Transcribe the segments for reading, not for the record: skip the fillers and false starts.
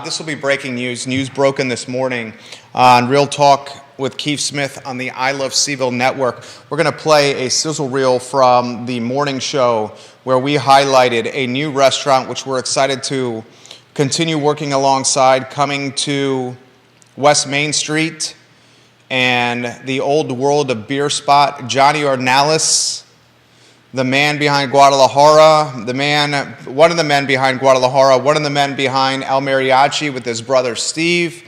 This will be breaking news broken this morning on Real Talk with Keith Smith on the I Love Seville Network. We're going to play a sizzle reel from the morning show where we highlighted a new restaurant which we're excited to continue working alongside, coming to West Main Street and the old world of beer spot. Johnny Ornelas, the man behind Guadalajara, one of the men behind Guadalajara, one of the men behind El Mariachi with his brother Steve.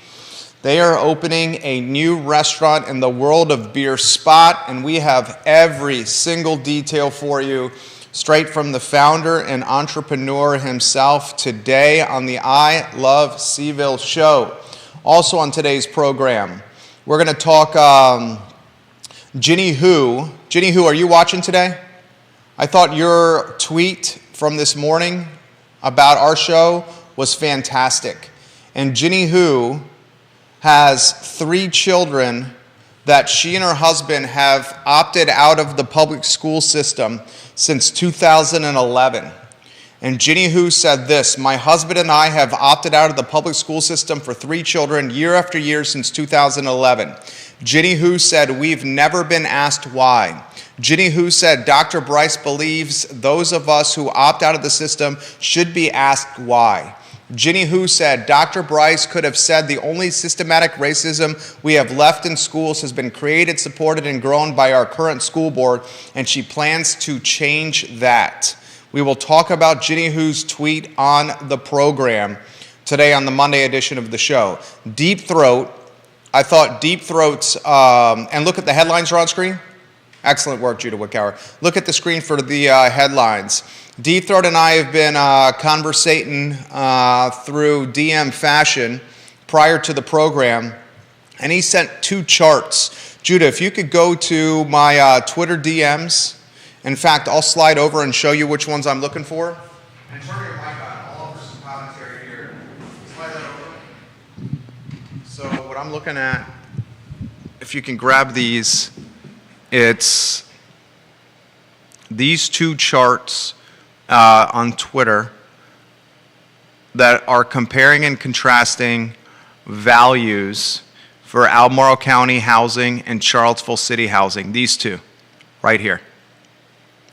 They are opening a new restaurant in the world of beer spot, and we have every single detail for you straight from the founder and entrepreneur himself today on the I Love Seville show. Also on today's program, we're going to talk Ginny Hu. Ginny Hu, are you watching today? I thought your tweet from this morning about our show was fantastic. And Ginny Hu has 3 children that she and her husband have opted out of the public school system since 2011. And Ginny Hu said this: "My husband and I have opted out of the public school system for 3 children year after year since 2011. Ginny Hu said, we've never been asked why. Ginny Hu said, Dr. Bryce believes those of us who opt out of the system should be asked why. Ginny Hu said, Dr. Bryce could have said the only systematic racism we have left in schools has been created, supported, and grown by our current school board, and she plans to change that." We will talk about Ginny Hu's tweet on the program today on the Monday edition of the show. Deep Throat. I thought Deep Throat's, and look at the headlines are on screen. Excellent work, Judah Wickower. Look at the screen for the headlines. Deep Throat and I have been conversating through DM fashion prior to the program, and he sent 2 charts. Judah, if you could go to my Twitter DMs. In fact, I'll slide over and show you which ones I'm looking for. And turn your mic on. I'll offer some commentary here. Slide that over. So what I'm looking at, if you can grab these, it's these 2 charts on Twitter that are comparing and contrasting values for Albemarle County housing and Charlottesville City housing. These 2, right here.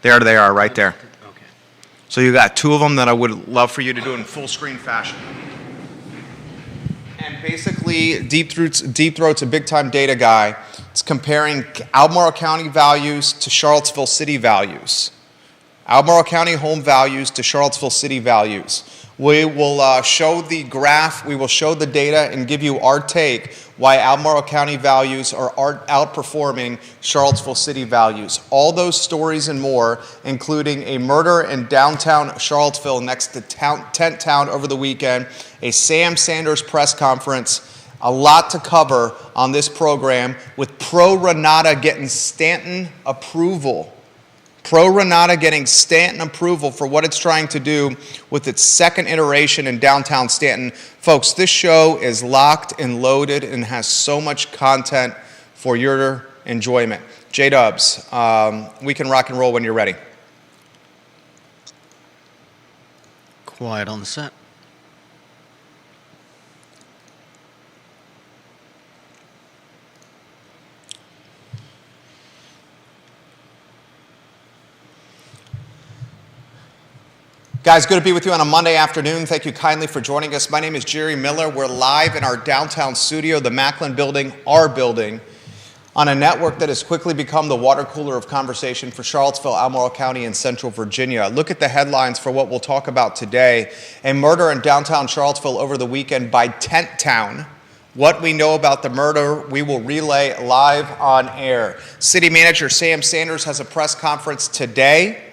There they are, right there. Okay. So you got 2 of them that I would love for you to do in full screen fashion. And basically, Deep Throat's a big-time data guy. It's comparing Albemarle County values to Charlottesville City values. Albemarle County home values to Charlottesville City values. We will show the graph, we will show the data, and give you our take why Albemarle County values are outperforming Charlottesville City values. All those stories and more, including a murder in downtown Charlottesville next to Tent Town over the weekend, a Sam Sanders press conference, a lot to cover on this program with Pro Renata getting Stanton approval. Pro Renata getting Stanton approval for what it's trying to do with its second iteration in downtown Stanton. Folks, this show is locked and loaded and has so much content for your enjoyment. J-Dubs, we can rock and roll when you're ready. Quiet on the set. Guys, good to be with you on a Monday afternoon. Thank you kindly for joining us. My name is Jerry Miller. We're live in our downtown studio, the Macklin Building, our building, on a network that has quickly become the water cooler of conversation for Charlottesville, Albemarle County, and Central Virginia. Look at the headlines for what we'll talk about today. A murder in downtown Charlottesville over the weekend by Tent Town. What we know about the murder, we will relay live on air. City Manager Sam Sanders has a press conference today.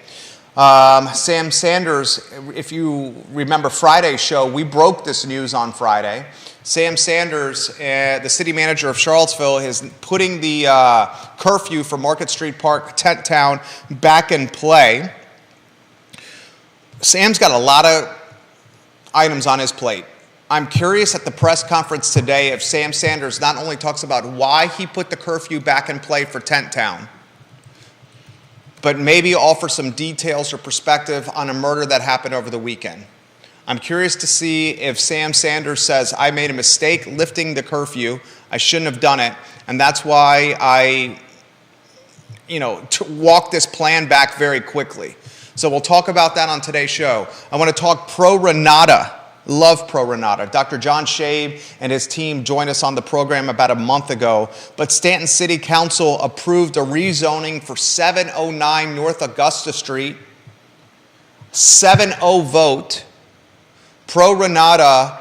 Sam Sanders, if you remember Friday's show, we broke this news on Friday. Sam Sanders, the city manager of Charlottesville, is putting the curfew for Market Street Park, Tent Town, back in play. Sam's got a lot of items on his plate. I'm curious at the press conference today if Sam Sanders not only talks about why he put the curfew back in play for Tent Town, but maybe offer some details or perspective on a murder that happened over the weekend. I'm curious to see if Sam Sanders says, I made a mistake lifting the curfew. I shouldn't have done it. And that's why I, walk this plan back very quickly. So we'll talk about that on today's show. I want to talk pro-Renata. Love pro-Renata. Dr. John Shabe and his team joined us on the program about a month ago. But Stanton City Council approved a rezoning for 709 North Augusta Street. 7-0 vote. Pro-Renata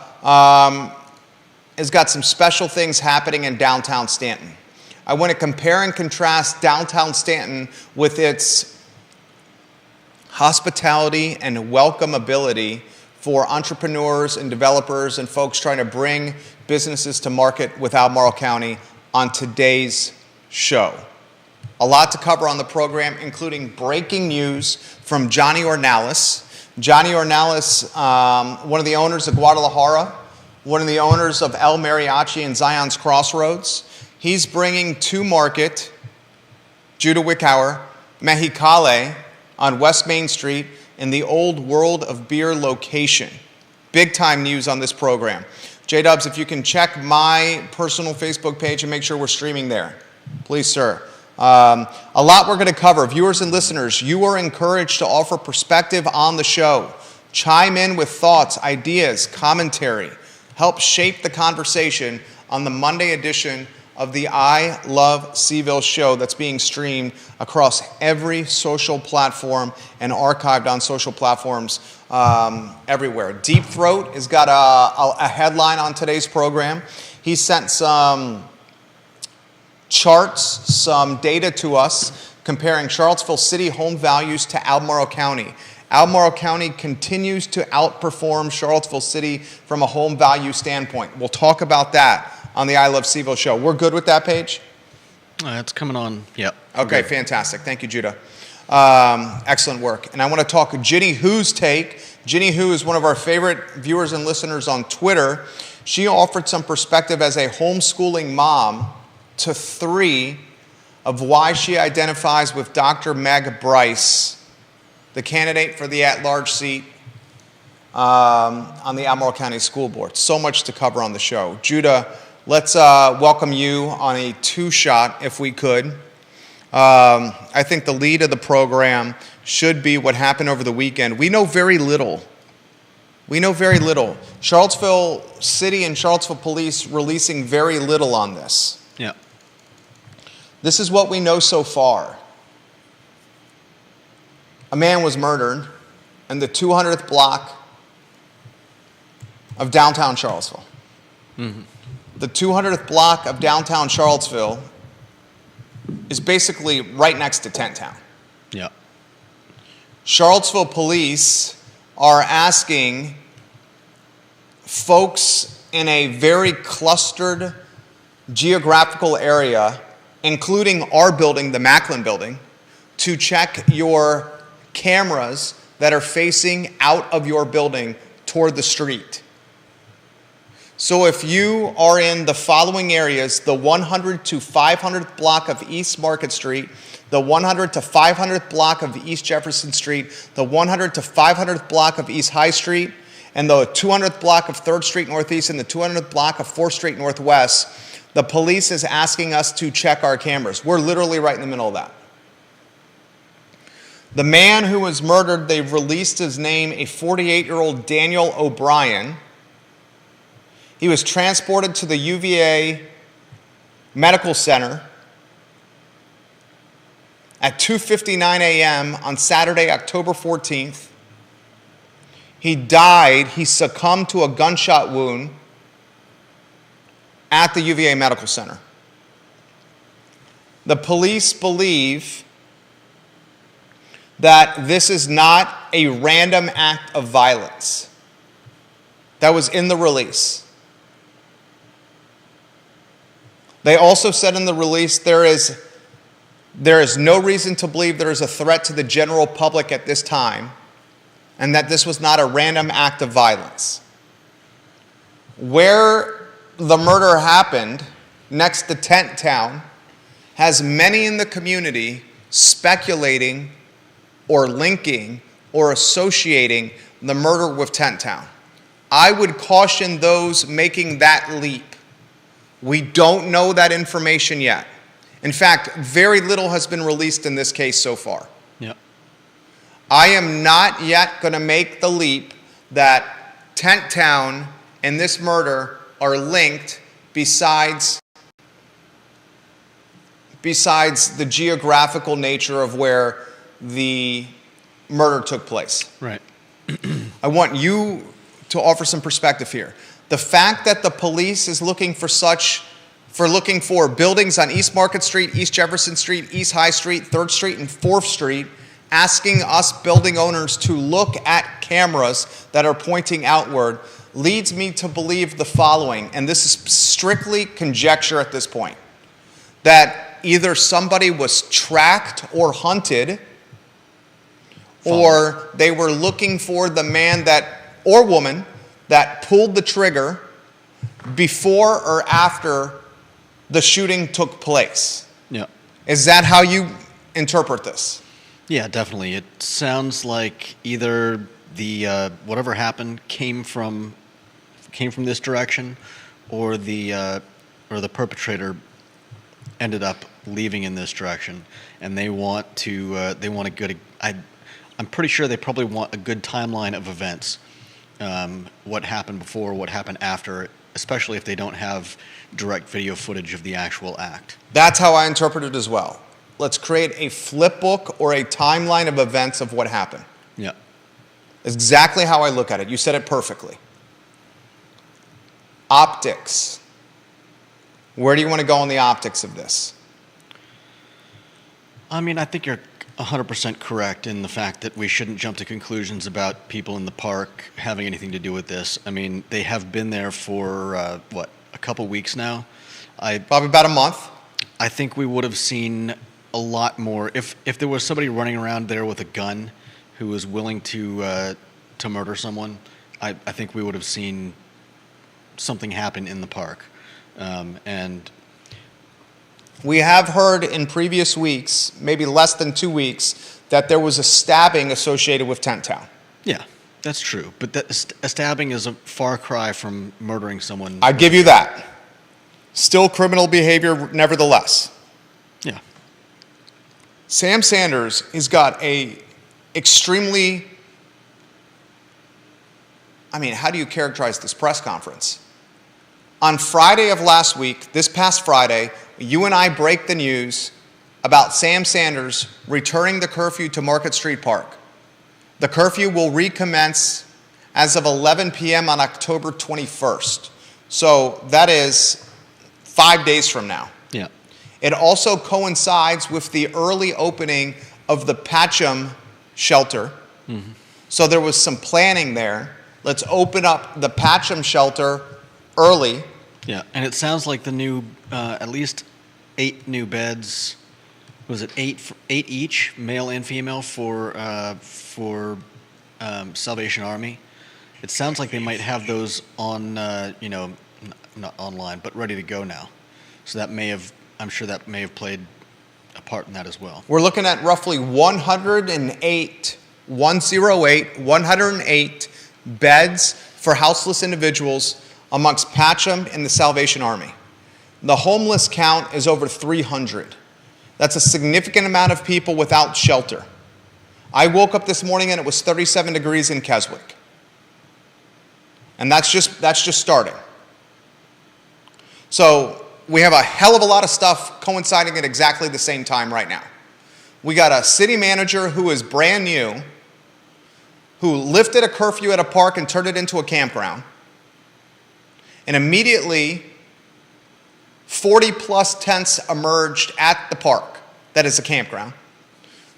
has got some special things happening in downtown Stanton. I want to compare and contrast downtown Stanton with its hospitality and welcomeability for entrepreneurs and developers and folks trying to bring businesses to market with Albemarle County on today's show. A lot to cover on the program, including breaking news from Johnny Ornalis. Johnny Ornalis, one of the owners of Guadalajara, one of the owners of El Mariachi and Zion's Crossroads. He's bringing to market Judah Wickhauer, Mexicali on West Main Street in the old World of Beer location. Big time news on this program. J-Dubs, if you can check my personal Facebook page and make sure we're streaming there. Please, sir. A lot we're going to cover. Viewers and listeners, you are encouraged to offer perspective on the show. Chime in with thoughts, ideas, commentary. Help shape the conversation on the Monday edition of the I Love CVille show that's being streamed across every social platform and archived on social platforms everywhere. Deep Throat has got a headline on today's program. He sent some charts, some data to us comparing Charlottesville City home values to Albemarle County. Albemarle County continues to outperform Charlottesville City from a home value standpoint. We'll talk about that on the I Love CVille show. We're good with that page? It's coming on, yep. Okay, fantastic. Thank you, Judah. Excellent work. And I want to talk Ginny Who's take. Ginny Who is one of our favorite viewers and listeners on Twitter. She offered some perspective as a homeschooling mom to 3 of why she identifies with Dr. Meg Bryce, the candidate for the at-large seat on the Albemarle County School Board. So much to cover on the show. Judah, let's welcome you on a 2-shot, if we could. I think the lead of the program should be what happened over the weekend. We know very little. Charlottesville City and Charlottesville Police releasing very little on this. Yeah. This is what we know so far. A man was murdered in the 200th block of downtown Charlottesville. Mm-hmm. The 200th block of downtown Charlottesville is basically right next to Tent Town. Yeah. Charlottesville police are asking folks in a very clustered geographical area, including our building, the Macklin building, to check your cameras that are facing out of your building toward the street. So if you are in the following areas, the 100 to 500th block of East Market Street, the 100 to 500th block of East Jefferson Street, the 100 to 500th block of East High Street, and the 200th block of 3rd Street Northeast and the 200th block of 4th Street Northwest, the police is asking us to check our cameras. We're literally right in the middle of that. The man who was murdered, they've released his name, a 48-year-old Daniel O'Brien. He was transported to the UVA Medical Center at 2:59 a.m. on Saturday, October 14th. He died. He succumbed to a gunshot wound at the UVA Medical Center. The police believe that this is not a random act of violence. That was in the release. They also said in the release there is no reason to believe there is a threat to the general public at this time, and that this was not a random act of violence. Where the murder happened, next to Tent Town, has many in the community speculating or linking or associating the murder with Tent Town. I would caution those making that leap. We don't know that information yet. In fact, very little has been released in this case so far. Yep. I am not yet going to make the leap that Tent Town and this murder are linked besides the geographical nature of where the murder took place. Right. I want you to offer some perspective here. The fact that the police is looking for buildings on East Market Street, East Jefferson Street, East High Street, 3rd Street, and 4th Street, asking us building owners to look at cameras that are pointing outward, leads me to believe the following, and this is strictly conjecture at this point, that either somebody was tracked or hunted, or they were looking for the man or woman that pulled the trigger before or after the shooting took place. Yeah. Is that how you interpret this? Yeah, definitely. It sounds like either the whatever happened came from this direction, or the perpetrator ended up leaving in this direction, and they want a good. I'm pretty sure they probably want a good timeline of events. What happened before, what happened after, especially if they don't have direct video footage of the actual act. That's how I interpret it as well. Let's create a flip book or a timeline of events of what happened. Yeah. That's exactly how I look at it. You said it perfectly. Optics. Where do you want to go on the optics of this? I mean, I think you're 100% correct in the fact that we shouldn't jump to conclusions about people in the park having anything to do with this. I mean, they have been there for, a couple weeks now? Probably about a month. I think we would have seen a lot more. If there was somebody running around there with a gun who was willing to murder someone, I think we would have seen something happen in the park. And we have heard in previous weeks, maybe less than 2 weeks, that there was a stabbing associated with Tent Town. yeah, that's true. But a stabbing is a far cry from murdering someone. I give you that. Still criminal behavior, nevertheless. Yeah. Sam Sanders has got how do you characterize this press conference? On Friday of last week, this past Friday, you and I break the news about Sam Sanders returning the curfew to Market Street Park. The curfew will recommence as of 11 p.m. on October 21st. So that is 5 days from now. Yeah. It also coincides with the early opening of the Patcham shelter. Mm-hmm. So there was some planning there. Let's open up the Patcham shelter early. Yeah, and it sounds like the new, at least 8 new beds. Was it 8 each, male and female, for Salvation Army? It sounds like they might have those on, not online, but ready to go now. So I'm sure that may have played a part in that as well. We're looking at roughly 108 beds for houseless individuals amongst Patcham and the Salvation Army. The homeless count is over 300. That's a significant amount of people without shelter. I woke up this morning and it was 37 degrees in Keswick. And that's just starting. So we have a hell of a lot of stuff coinciding at exactly the same time right now. We got a city manager who is brand new, who lifted a curfew at a park and turned it into a campground. And immediately, 40-plus tents emerged at the park that is a campground.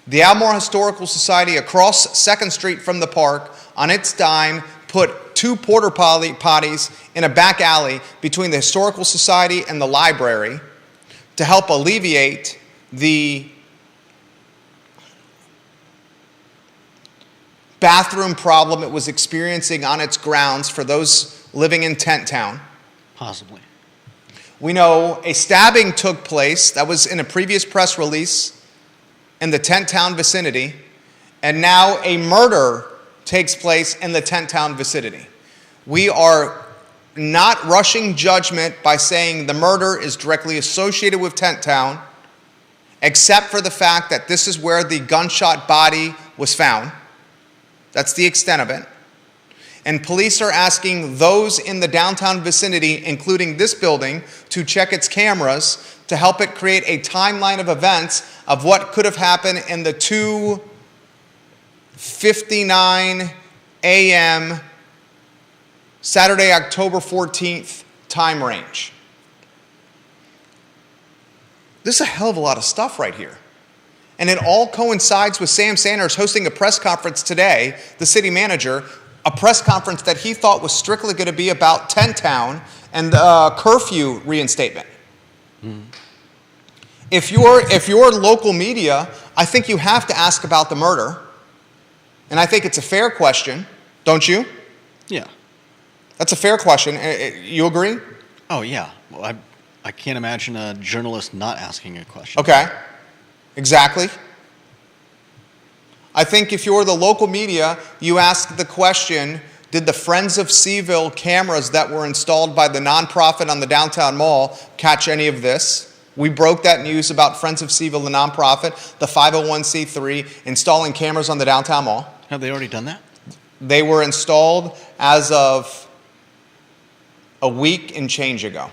The Almore Historical Society across 2nd Street from the park, on its dime, put 2 porta potties in a back alley between the Historical Society and the library to help alleviate the bathroom problem it was experiencing on its grounds for those living in Tent Town. Possibly. We know a stabbing took place that was in a previous press release in the Tent Town vicinity, and now a murder takes place in the Tent Town vicinity. We are not rushing judgment by saying the murder is directly associated with Tent Town, except for the fact that this is where the gunshot body was found. That's the extent of it. And police are asking those in the downtown vicinity, including this building, to check its cameras to help it create a timeline of events of what could have happened in the 2:59 a.m. Saturday, October 14th time range. This is a hell of a lot of stuff right here. And it all coincides with Sam Sanders hosting a press conference today, the city manager, a press conference that he thought was strictly going to be about Tent Town and curfew reinstatement. If you're local media, I think you have to ask about the murder. And I think it's a fair question, don't you? Yeah. That's a fair question. You agree? Oh, yeah. Well, I can't imagine a journalist not asking a question. Okay. Exactly. I think if you're the local media, you ask the question, did the Friends of Seaville cameras that were installed by the nonprofit on the downtown mall catch any of this? We broke that news about Friends of Seaville, the nonprofit, the 501c3, installing cameras on the downtown mall. Have they already done that? They were installed as of a week and change ago.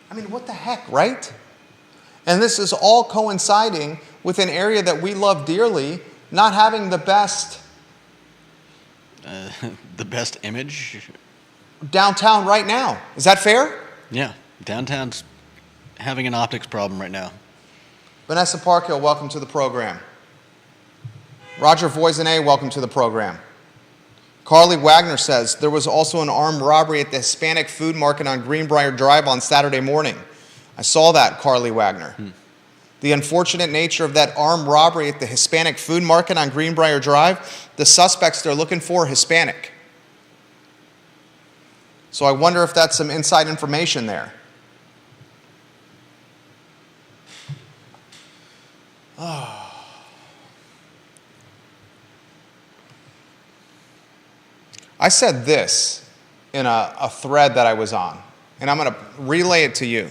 I mean, what the heck, right? And this is all coinciding with an area that we love dearly, not having the best image? Downtown right now. Is that fair? Yeah. Downtown's having an optics problem right now. Vanessa Parkhill, welcome to the program. Roger Voisinay, welcome to the program. Carly Wagner says, there was also an armed robbery at the Hispanic food market on Greenbrier Drive on Saturday morning. I saw that, Carly Wagner. The unfortunate nature of that armed robbery at the Hispanic food market on Greenbrier Drive, the suspects they're looking for are Hispanic. So I wonder if that's some inside information there. I said this in a thread that I was on, and I'm going to relay it to you.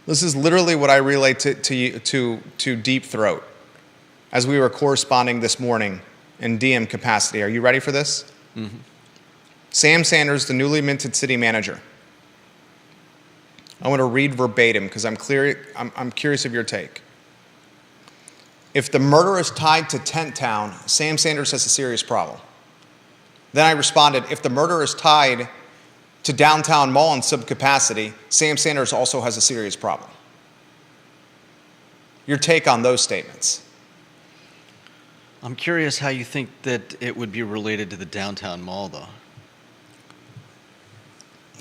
This is literally what I relayed to Deep Throat as we were corresponding this morning in DM capacity. Are you ready for this? Mm-hmm. Sam Sanders, the newly minted city manager. I want to read verbatim because I'm curious of your take. If the murder is tied to Tent Town, Sam Sanders has a serious problem. Then I responded, if the murder is tied to downtown mall in subcapacity, Sam Sanders also has a serious problem. Your take on those statements? I'm curious how you think that it would be related to the downtown mall, though.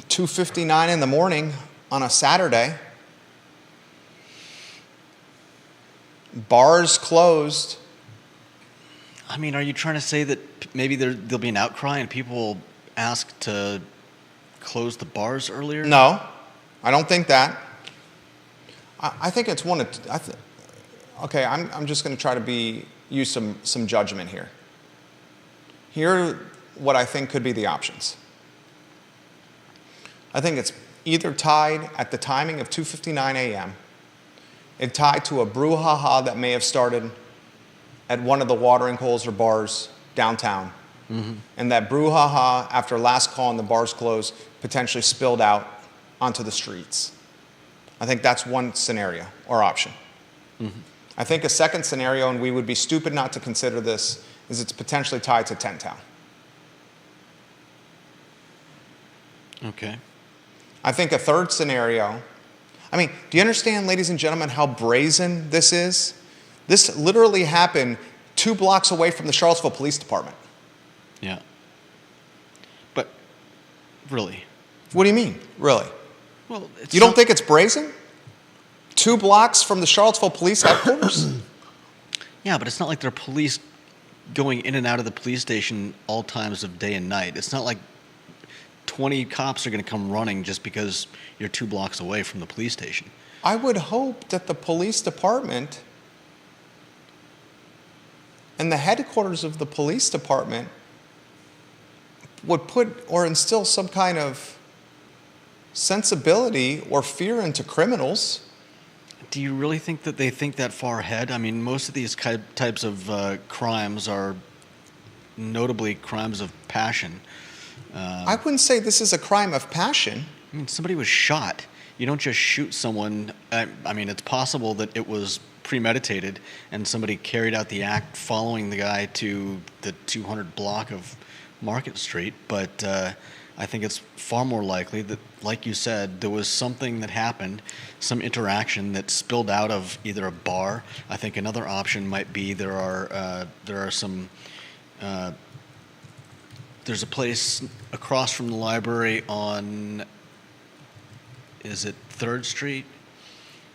2:59 in the morning on a Saturday. Bars closed. I mean, are you trying to say that maybe there'll be an outcry and people will ask to close the bars earlier? No, I don't think that. I think it's one of. Okay, I'm just going to try to use some judgment here. Here are what I think could be the options. I think it's either tied at the timing of 2:59 a.m. It tied to a brouhaha that may have started at one of the watering holes or bars downtown. Mm-hmm. And that brouhaha, after last call and the bars closed, potentially spilled out onto the streets. I think that's one scenario or option. Mm-hmm. I think a second scenario, and we would be stupid not to consider this, is it's potentially tied to Tent Town. Okay. I think a third scenario, I mean, do you understand, ladies and gentlemen, how brazen this is? This literally happened 2 blocks away from the Charlottesville Police Department. Yeah. But really? What do you mean, really? Well, you don't think it's brazen? 2 blocks from the Charlottesville Police headquarters? Yeah, but it's not like there are police going in and out of the police station all times of day and night. It's not like 20 cops are going to come running just because you're 2 blocks away from the police station. I would hope that the police department and the headquarters of the police department would put or instill some kind of sensibility or fear into criminals. Do you really think that they think that far ahead? I mean, most of these types of crimes are notably crimes of passion. I wouldn't say this is a crime of passion. I mean, somebody was shot. You don't just shoot someone. I mean, it's possible that it was premeditated and somebody carried out the act following the guy to the 200 block of Market Street, but I think it's far more likely that, like you said, there was something that happened, some interaction that spilled out of either a bar. I think another option might be there are some. There's a place across from the library on, is it 3rd Street?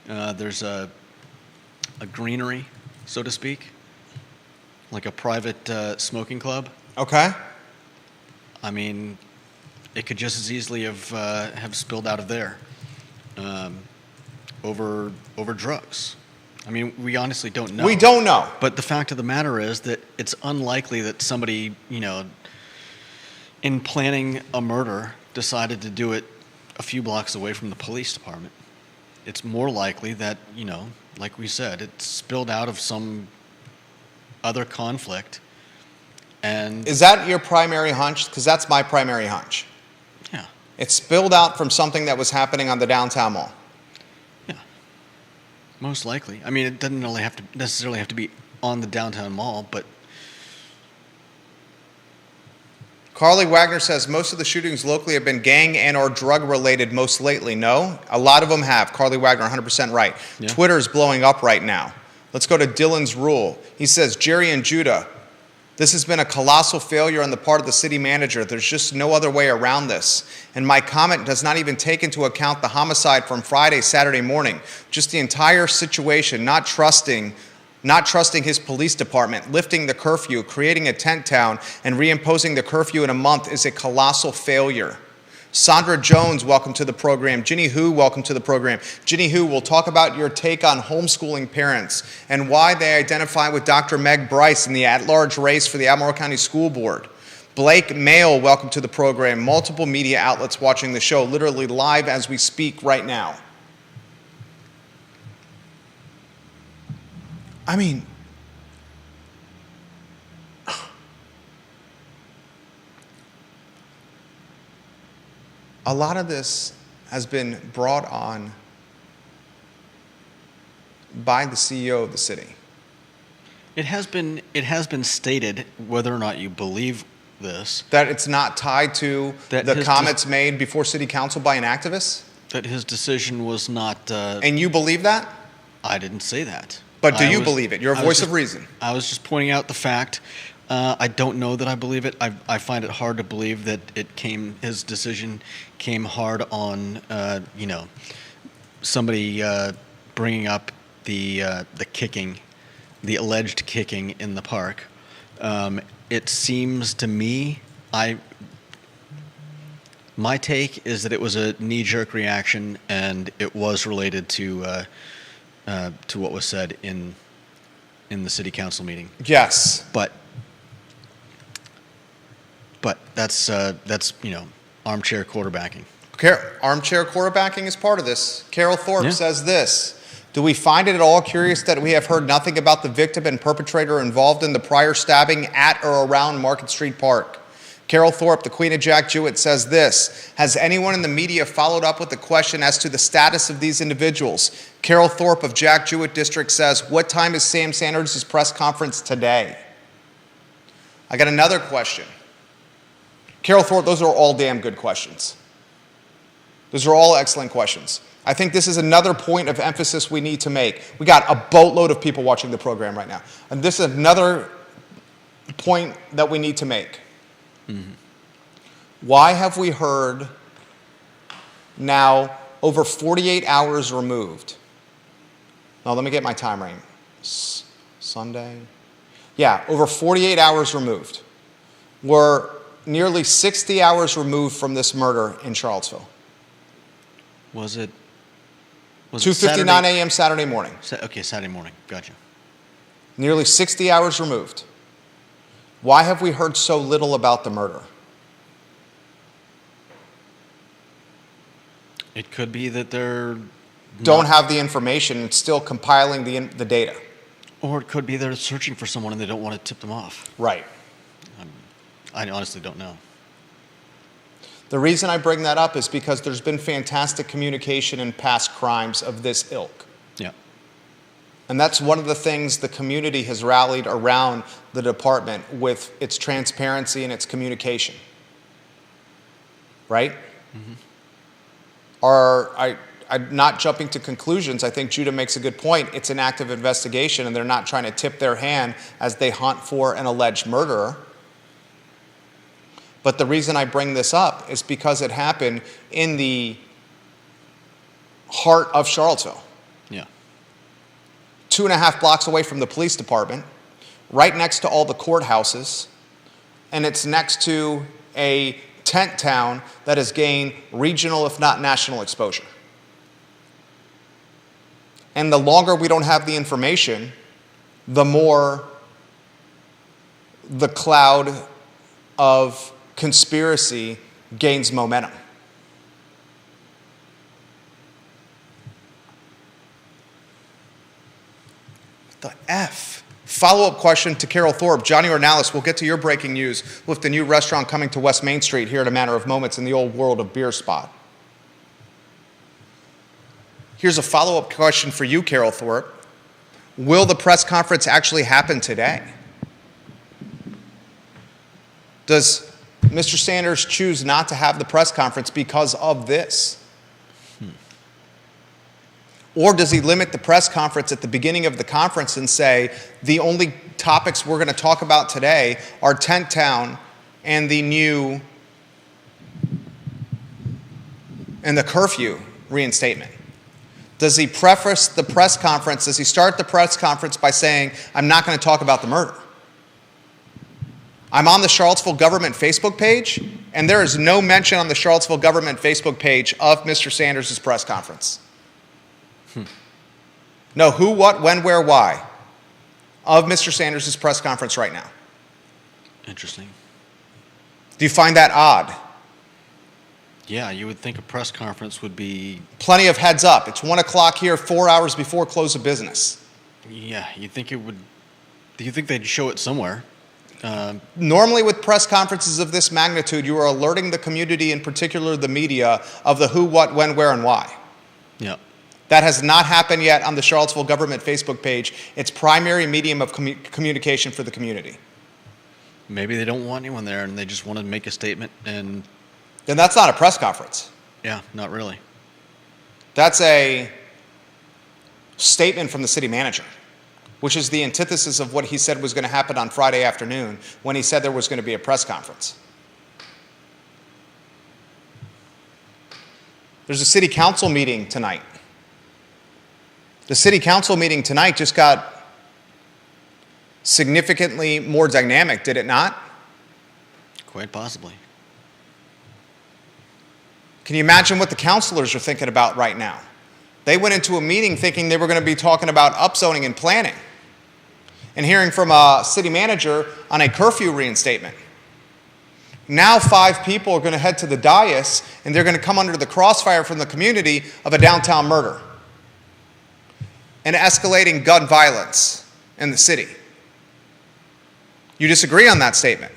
There's a greenery, so to speak, like a private smoking club. Okay. I mean, it could just as easily have spilled out of there over drugs. I mean, we honestly don't know. We don't know. But the fact of the matter is that it's unlikely that somebody, in planning a murder, decided to do it a few blocks away from the police department. It's more likely that, like we said, it spilled out of some other conflict. And is that your primary hunch? Because that's my primary hunch. Yeah. It spilled out from something that was happening on the downtown mall. Yeah. Most likely. I mean, it doesn't really necessarily have to be on the downtown mall, but Carly Wagner says most of the shootings locally have been gang and or drug related most lately. No, a lot of them have. Carly Wagner, 100% right. Yeah. Twitter's blowing up right now. Let's go to Dylan's Rule. He says, Jerry and Judah, this has been a colossal failure on the part of the city manager. There's just no other way around this. And my comment does not even take into account the homicide from Friday, Saturday morning. Just the entire situation, not trusting his police department, lifting the curfew, creating a tent town, and reimposing the curfew in a month is a colossal failure. Sandra Jones, welcome to the program. Ginny Hu, welcome to the program. Ginny Hu, we'll talk about your take on homeschooling parents and why they identify with Dr. Meg Bryce in the at-large race for the Albemarle County School Board. Blake Mail, welcome to the program. Multiple media outlets watching the show, literally live as we speak right now. I mean, a lot of this has been brought on by the CEO of the city. it has been stated, whether or not you believe this, That it's not tied to That the his comments made before city council by an activist? that his decision was not. And you believe that? I didn't say that. But do I you was- believe it? You're a I was voice just- of reason. I was just pointing out the fact. I don't know that I believe it. I find it hard to believe that his decision came hard on, somebody bringing up the kicking, the alleged kicking in the park. It seems to me, my take is that it was a knee-jerk reaction, and it was related to what was said in the city council meeting. Yes. But that's armchair quarterbacking. Armchair quarterbacking is part of this. Carol Thorpe Yeah. says this. Do we find it at all curious that we have heard nothing about the victim and perpetrator involved in the prior stabbing at or around Market Street Park? Carol Thorpe, the Queen of Jack Jewett, says this. Has anyone in the media followed up with the question as to the status of these individuals? Carol Thorpe of Jack Jewett District says, what time is Sam Sanders' press conference today? I got another question. Carol Thorpe, those are all damn good questions. Those are all excellent questions. I think this is another point of emphasis we need to make. We got a boatload of people watching the program right now. And this is another point that we need to make. Mm-hmm. Why have we heard now over 48 hours removed? Now let me get my time right. Sunday? Yeah, over 48 hours removed. We're nearly 60 hours removed from this murder in Charlottesville. Was it 2:59 a.m. Saturday morning. Okay, Saturday morning. Gotcha. Nearly 60 hours removed. Why have we heard so little about the murder? It could be that they're Don't not- have the information and still compiling the data. or it could be they're searching for someone and they don't want to tip them off. Right. I honestly don't know. The reason I bring that up is because there's been fantastic communication in past crimes of this ilk. Yeah. And that's one of the things the community has rallied around the department with its transparency and its communication. Right? I'm not jumping to conclusions. I think Judah makes a good point. It's an active investigation, and they're not trying to tip their hand as they hunt for an alleged murderer. But the reason I bring this up is because it happened in the heart of Charlottesville. Yeah. 2.5 blocks away from the police department, right next to all the courthouses, and it's next to a tent town that has gained regional, if not national, exposure. And the longer we don't have the information, the more the cloud of conspiracy gains momentum. What the F? Follow-up question to Carol Thorpe. Johnny Ornalis, we'll get to your breaking news with the new restaurant coming to West Main Street here in a matter of moments in the old world of Beer Spot. Here's a follow-up question for you, Carol Thorpe. Will the press conference actually happen today? Does Mr. Sanders choose not to have the press conference because of this? Or does he limit the press conference at the beginning of the conference and say, the only topics we're going to talk about today are Tent Town and the curfew reinstatement? Does he preface the press conference, does he start the press conference by saying, I'm not going to talk about the murder? I'm on the Charlottesville government Facebook page, and there is no mention on the Charlottesville government Facebook page of Mr. Sanders' press conference. No who, what, when, where, why of Mr. Sanders' press conference right now. Interesting. Do you find that odd? Yeah, you would think a press conference would be. Plenty of heads up. It's 1 o'clock here, 4 hours before close of business. Yeah, you'd think it would. Do you think they'd show it somewhere? Normally with press conferences of this magnitude, you are alerting the community, in particular the media, of the who, what, when, where, and why. Yeah. That has not happened yet on the Charlottesville government Facebook page. Its primary medium of communication for the community. Maybe they don't want anyone there and they just want to make a statement and. Then that's not a press conference. Yeah, not really. That's a statement from the city manager, which is the antithesis of what he said was going to happen on Friday afternoon when he said there was going to be a press conference. There's a city council meeting tonight. The city council meeting tonight just got significantly more dynamic, did it not? Quite possibly. Can you imagine what the councilors are thinking about right now? They went into a meeting thinking they were going to be talking about upzoning and planning and hearing from a city manager on a curfew reinstatement. Now 5 people are going to head to the dais and they're going to come under the crossfire from the community of a downtown murder and escalating gun violence in the city. You disagree on that statement?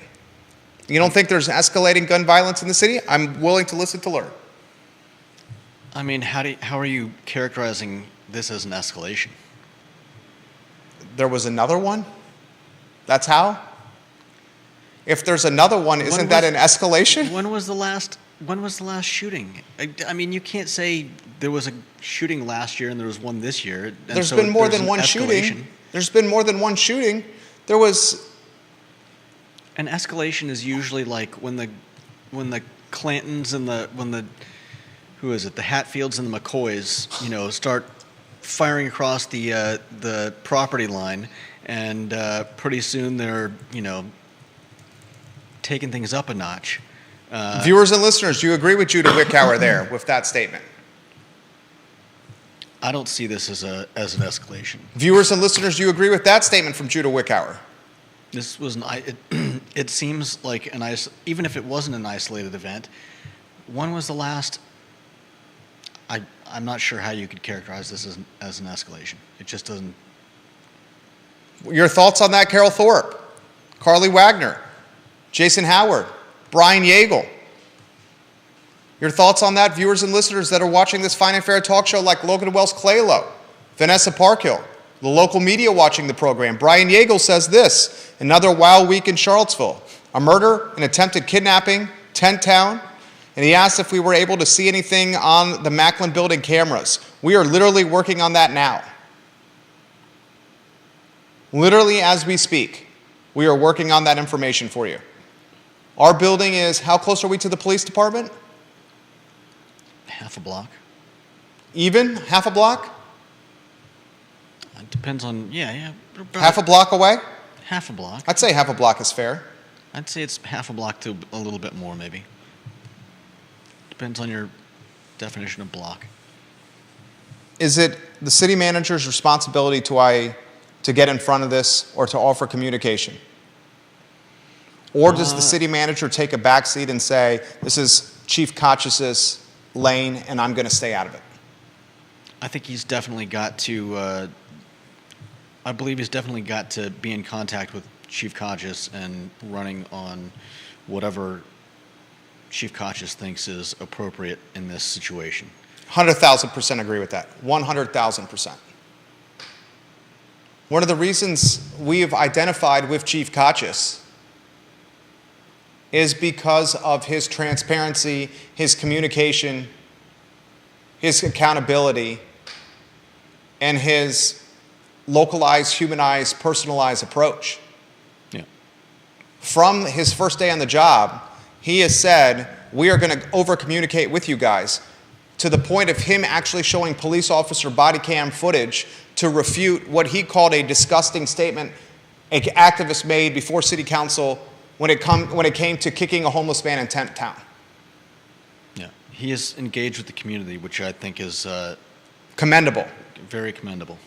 You don't think there's escalating gun violence in the city? I'm willing to listen to learn. I mean, how are you characterizing this as an escalation? There was another one? That's how? If there's another one, isn't that an escalation? When was the last shooting? I mean, you can't say there was a shooting last year and there was one this year. There's been more than one shooting. There's been more than one shooting. There was. An escalation is usually like when the Clantons and the Hatfields and the McCoys, start firing across the property line, and pretty soon they're taking things up a notch. Viewers and listeners, do you agree with Judah Wickower there with that statement? I don't see this as an escalation. Viewers and listeners, do you agree with that statement from Judah Wickower? This was it seems like even if it wasn't an isolated event, when was the last? I'm not sure how you could characterize this as an escalation. It just doesn't. Your thoughts on that, Carol Thorpe, Carly Wagner, Jason Howard, Brian Yeagle? Your thoughts on that, viewers and listeners that are watching this Fine and Fair talk show, like Logan Wells Claylow, Vanessa Parkhill, the local media watching the program. Brian Yeagle says this: another wild week in Charlottesville. A murder, an attempted kidnapping, tent town. And he asked if we were able to see anything on the Macklin building cameras. We are literally working on that now. Literally as we speak, we are working on that information for you. Our building is, how close are we to the police department? Half a block. Even? Half a block? It depends on, yeah. Half a block away? Half a block. I'd say half a block is fair. I'd say it's half a block to a little bit more, maybe. Depends on your definition of block. Is it the city manager's responsibility to get in front of this or to offer communication? Or does the city manager take a backseat and say, this is Chief Kochis' lane and I'm going to stay out of it? I think he's definitely got to, I believe he's definitely got to be in contact with Chief Kochis and running on whatever Chief Kochis thinks is appropriate in this situation. 100,000% agree with that. 100,000%. One of the reasons we have identified with Chief Kochis is because of his transparency, his communication, his accountability, and his localized, humanized, personalized approach. Yeah. From his first day on the job, he has said, we are going to over-communicate with you guys, to the point of him actually showing police officer body cam footage to refute what he called a disgusting statement an activist made before city council when it came to kicking a homeless man in Tent Town. Yeah. He is engaged with the community, which I think is Commendable. very commendable.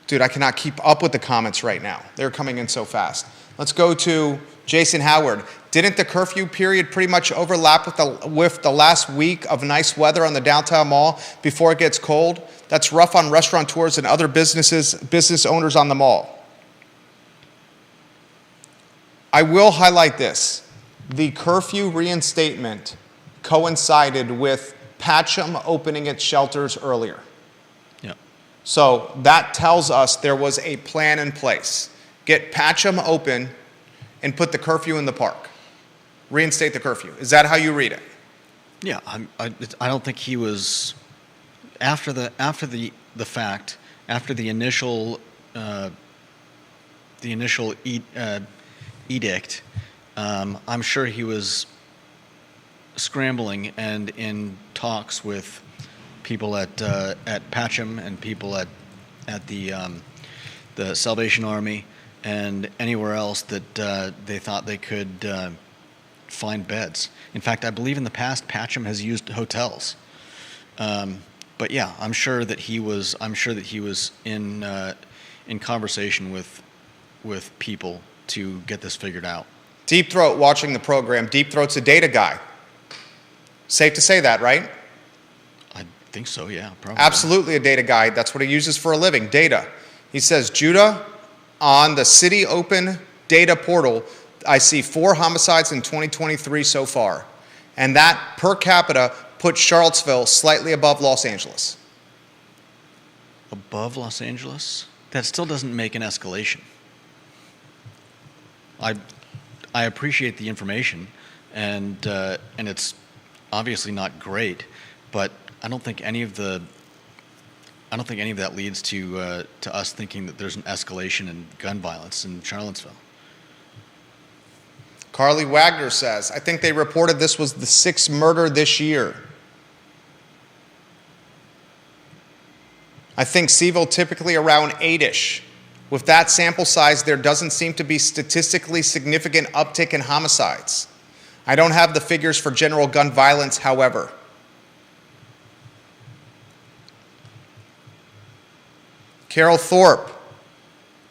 Dude, I cannot keep up with the comments right now. They're coming in so fast. Let's go to Jason Howard. Didn't the curfew period pretty much overlap with the last week of nice weather on the downtown mall before it gets cold? That's rough on restaurateurs and other business owners on the mall. I will highlight this. The curfew reinstatement coincided with Patcham opening its shelters earlier. Yeah. So that tells us there was a plan in place. Get Patcham open and put the curfew in the park. Reinstate the curfew. Is that how you read it? Yeah, I don't think he was after the fact, after the initial edict. I'm sure he was scrambling and in talks with people at Patcham and people at the Salvation Army and anywhere else that they thought they could find beds. In fact, I believe in the past Patcham has used hotels. But yeah, I'm sure that he was in conversation with people to get this figured out. Deep Throat watching the program. Deep Throat's a data guy. Safe to say that, right? I think so, yeah, probably. Absolutely a data guy. That's what he uses for a living, data. He says, Judah, on the City Open data portal, I see 4 homicides in 2023 so far. And that, per capita, puts Charlottesville slightly above Los Angeles. Above Los Angeles? That still doesn't make an escalation. I appreciate the information, and it's obviously not great, but I don't think any of that leads to us thinking that there's an escalation in gun violence in Charlottesville. Carly Wagner says, I think they reported this was the 6th murder this year. I think Seville typically around 8-ish. With that sample size, there doesn't seem to be statistically significant uptick in homicides. I don't have the figures for general gun violence, however. Carol Thorpe,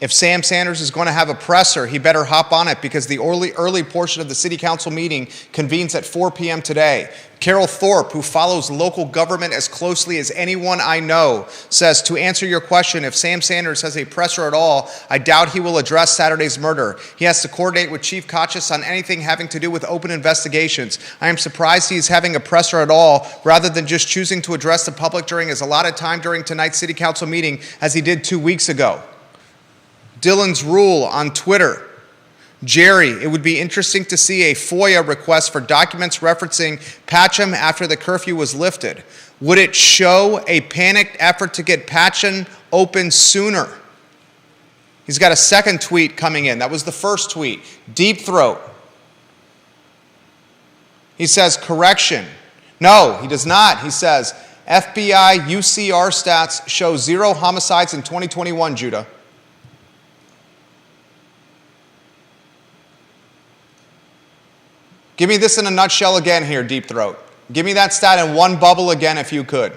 If Sam Sanders is going to have a presser, he better hop on it because the early portion of the city council meeting convenes at 4 p.m. today. Carol Thorpe, who follows local government as closely as anyone I know, says, to answer your question, if Sam Sanders has a presser at all, I doubt he will address Saturday's murder. He has to coordinate with Chief Kachis on anything having to do with open investigations. I am surprised he is having a presser at all, rather than just choosing to address the public during his allotted time during tonight's city council meeting, as he did 2 weeks ago. Dylan's Rule on Twitter. Jerry, it would be interesting to see a FOIA request for documents referencing Patcham after the curfew was lifted. Would it show a panicked effort to get Patcham open sooner? He's got a second tweet coming in. That was the first tweet. Deep Throat. He says, correction. No, he does not. He says, FBI UCR stats show 0 homicides in 2021, Judah. Give me this in a nutshell again here, Deep Throat. Give me that stat in one bubble again if you could.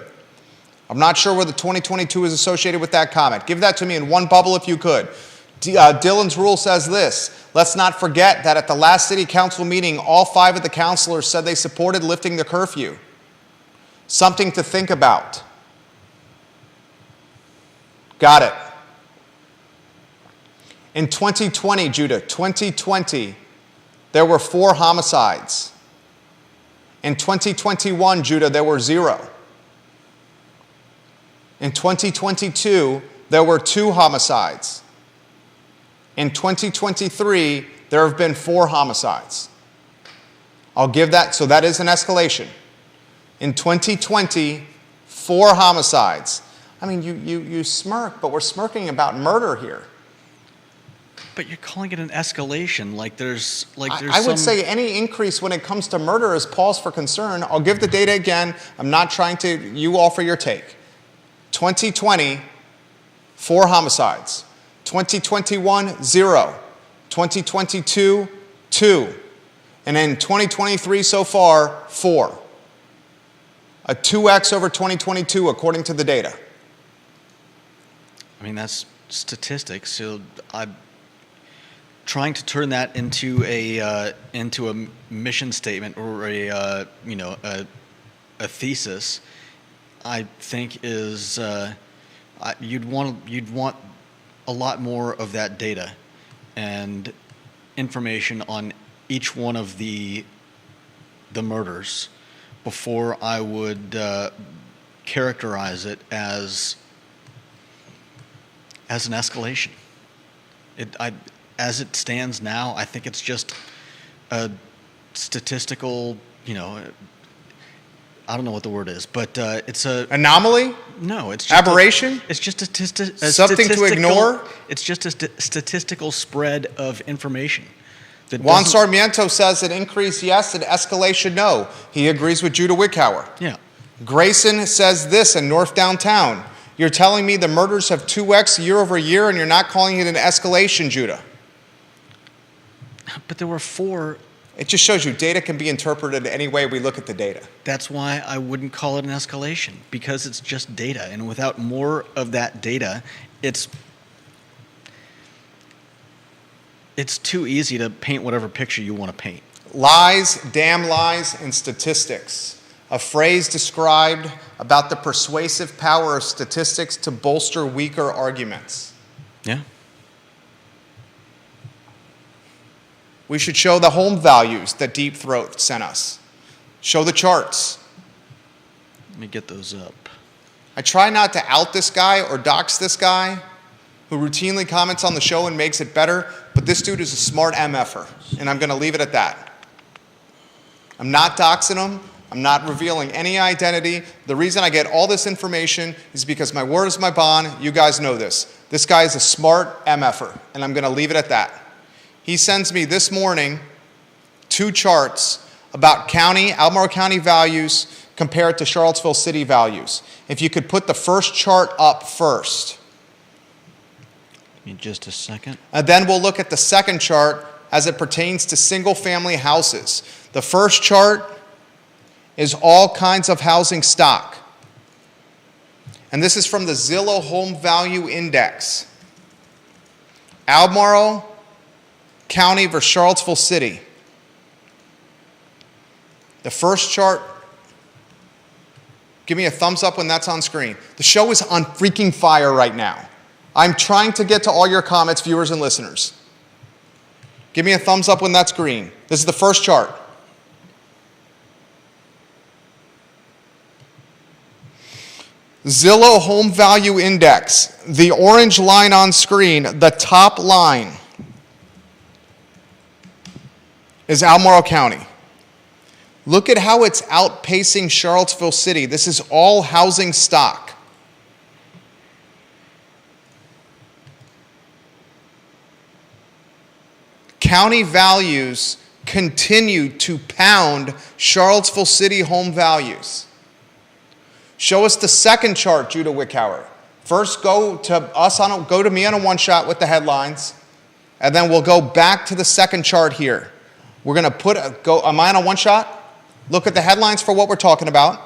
I'm not sure where the 2022 is associated with that comment. Give that to me in one bubble if you could. Dylan's Rule says this. Let's not forget that at the last city council meeting, all 5 of the councilors said they supported lifting the curfew. Something to think about. Got it. In 2020, Judah, 2020, there were 4 homicides. In 2021, Judah, there were 0. In 2022, there were 2 homicides. In 2023, there have been 4 homicides. I'll give that, so that is an escalation. In 2020, 4 homicides. I mean, you smirk, but we're smirking about murder here. But you're calling it an escalation, like there's I would say any increase when it comes to murder is pause for concern. I'll give the data again. I'm not trying to, you offer your take. 2020, 4 homicides. 2021, 0. 2022, 2. And in 2023 so far, 4. A 2x over 2022 according to the data. I mean, that's statistics, so I'm trying to turn that into a mission statement or a thesis. I think is you'd want a lot more of that data and information on each one of the murders before I would characterize it as an escalation. As it stands now, I think it's just a statistical, I don't know what the word is, but it's a anomaly? No, it's just aberration? It's just something to ignore? It's just a statistical spread of information. Juan Sarmiento says an increase yes, an escalation no. He agrees with Judah Wickhauer. Yeah. Grayson says this in North Downtown. You're telling me the murders have 2x year over year and you're not calling it an escalation, Judah? But there were 4. It just shows you data can be interpreted any way we look at the data. That's why I wouldn't call it an escalation, because it's just data. And without more of that data, it's too easy to paint whatever picture you want to paint. Lies, damn lies, and statistics. A phrase described about the persuasive power of statistics to bolster weaker arguments. Yeah. We should show the home values that Deep Throat sent us. Show the charts. Let me get those up. I try not to out this guy or dox this guy who routinely comments on the show and makes it better, but this dude is a smart MFer, and I'm going to leave it at that. I'm not doxing him. I'm not revealing any identity. The reason I get all this information is because my word is my bond. You guys know this. This guy is a smart MFer, and I'm going to leave it at that. He sends me this morning 2 charts about Albemarle County values compared to Charlottesville City values. If you could put the first chart up first. Give me just a second. And then we'll look at the second chart as it pertains to single-family houses. The first chart is all kinds of housing stock. And this is from the Zillow Home Value Index. Albemarle County versus Charlottesville City. The first chart, give me a thumbs up when that's on screen. The show is on freaking fire right now. I'm trying to get to all your comments, viewers and listeners. Give me a thumbs up when that's green. This is the first chart. Zillow Home Value Index, the orange line on screen, the top line is Albemarle County. Look at how it's outpacing Charlottesville City. This is all housing stock. County values continue to pound Charlottesville City home values. Show us the second chart, Judah Wickhauer. First, go to me on a one shot with the headlines, and then we'll go back to the second chart here. We're going to am I on a one shot? Look at the headlines for what we're talking about.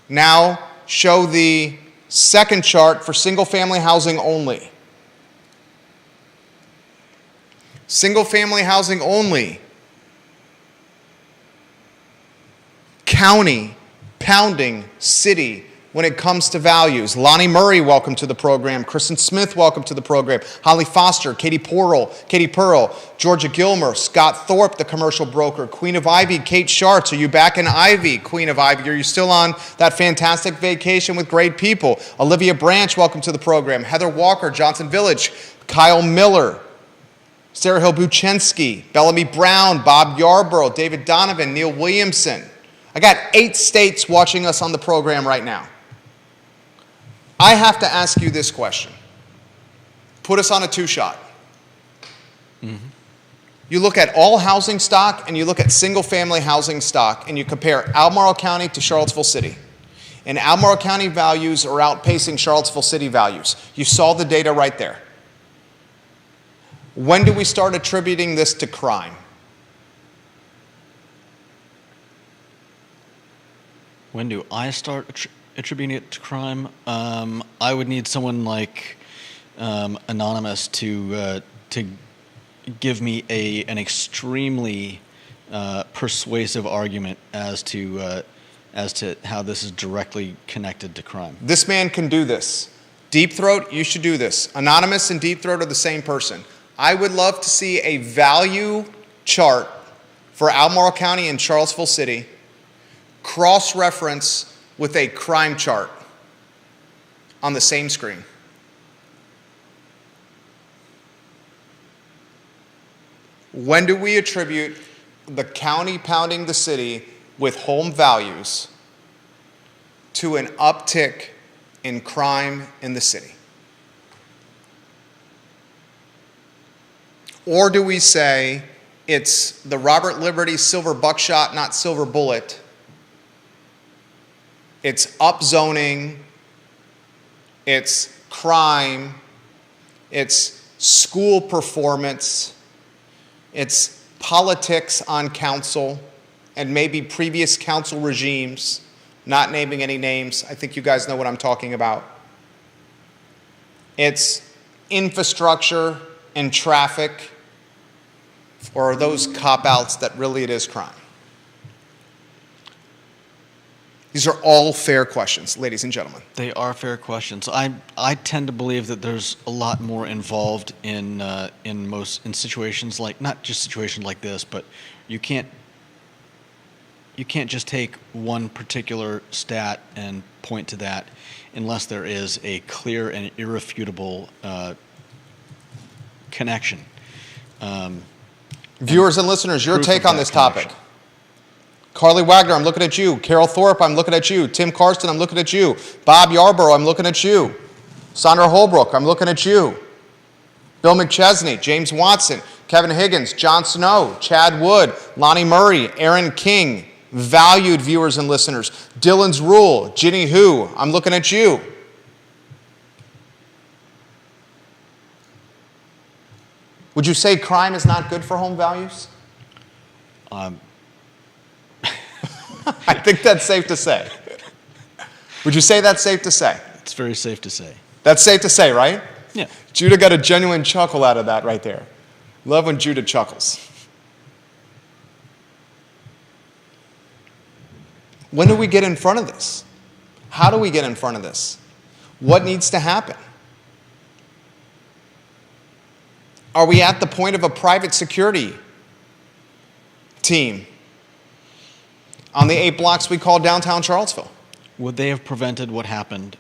Now, show the second chart for single-family housing only. Single-family housing only. County pounding city when it comes to values. Lonnie Murray, welcome to the program. Kristen Smith, welcome to the program. Holly Foster, Katie Pearl, Georgia Gilmer, Scott Thorpe, the commercial broker, Queen of Ivy, Kate Schartz. Are you back in Ivy, Queen of Ivy? Are you still on that fantastic vacation with great people? Olivia Branch, welcome to the program. Heather Walker, Johnson Village, Kyle Miller, Sarah Hill Buchensky, Bellamy Brown, Bob Yarborough, David Donovan, Neil Williamson. I got 8 states watching us on the program right now. I have to ask you this question. Put us on a two-shot. Mm-hmm. You look at all housing stock and you look at single-family housing stock and you compare Albemarle County to Charlottesville City. And Albemarle County values are outpacing Charlottesville City values. You saw the data right there. When do we start attributing this to crime? When do I start attributing it to crime? I would need someone like Anonymous to give me an extremely persuasive argument as to how this is directly connected to crime. This man can do this. Deep Throat, you should do this. Anonymous and Deep Throat are the same person. I would love to see a value chart for Albemarle County and Charlottesville City, cross-reference with a crime chart on the same screen. When do we attribute the county pounding the city with home values to an uptick in crime in the city? Or do we say it's the Robert Liberty silver buckshot, not silver bullet? It's upzoning, it's crime, it's school performance, it's politics on council, and maybe previous council regimes, not naming any names. I think you guys know what I'm talking about. It's infrastructure and traffic, or are those cop-outs that really it is crime? These are all fair questions, ladies and gentlemen. They are fair questions. I tend to believe that there's a lot more involved in situations like, not just situations like this, but you can't just take one particular stat and point to that unless there is a clear and irrefutable connection. Viewers and listeners, your take on this topic. Carly Wagner, I'm looking at you. Carol Thorpe, I'm looking at you. Tim Karsten, I'm looking at you. Bob Yarborough, I'm looking at you. Sandra Holbrook, I'm looking at you. Bill McChesney, James Watson, Kevin Higgins, John Snow, Chad Wood, Lonnie Murray, Aaron King, valued viewers and listeners. Dylan's Rule, Ginny Hu, I'm looking at you. Would you say crime is not good for home values? I think that's safe to say. Would you say that's safe to say? It's very safe to say. That's safe to say, right? Yeah. Judah got a genuine chuckle out of that right there. Love when Judah chuckles. When do we get in front of this? How do we get in front of this? What needs to happen? Are we at the point of a private security team on the 8 blocks we call downtown Charlottesville? Would they have prevented what happened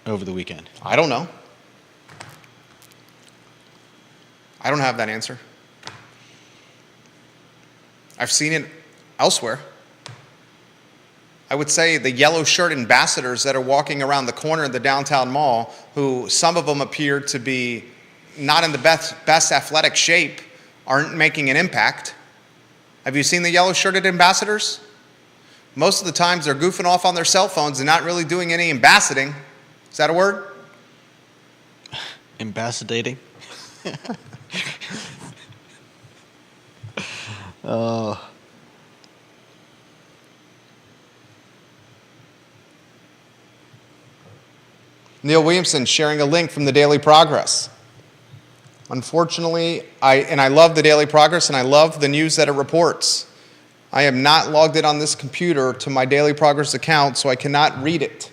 over the weekend? I don't know. I don't have that answer. I've seen it elsewhere. I would say the yellow shirt ambassadors that are walking around the corner of the downtown mall, who some of them appear to be not in the best athletic shape, aren't making an impact. Have you seen the yellow shirted ambassadors? Most of the times they're goofing off on their cell phones and not really doing any ambassading. Is that a word? Ambassading? Neil Williamson sharing a link from the Daily Progress. Unfortunately, I love the Daily Progress and I love the news that it reports. I am not logged in on this computer to my Daily Progress account, so I cannot read it.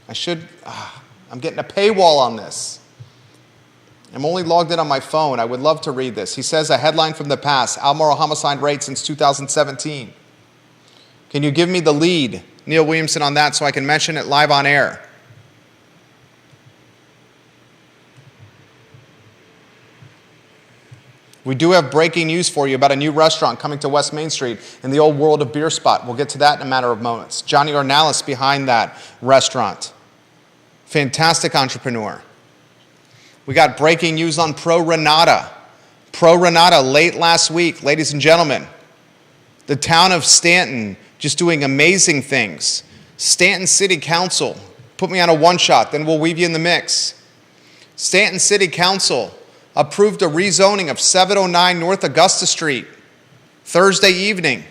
I'm getting a paywall on this. I'm only logged in on my phone. I would love to read this. He says, a headline from the past, Albemarle homicide rate since 2017. Can you give me the lead, Neil Williamson, on that so I can mention it live on air? We do have breaking news for you about a new restaurant coming to West Main Street in the old World of Beer spot. We'll get to that in a matter of moments. Johnny Ornalis behind that restaurant. Fantastic entrepreneur. We got breaking news on Pro Renata. Pro Renata late last week, ladies and gentlemen. The town of Stanton just doing amazing things. Stanton City Council, put me on a one-shot, then we'll weave you in the mix. Stanton City Council approved a rezoning of 709 North Augusta Street Thursday evening.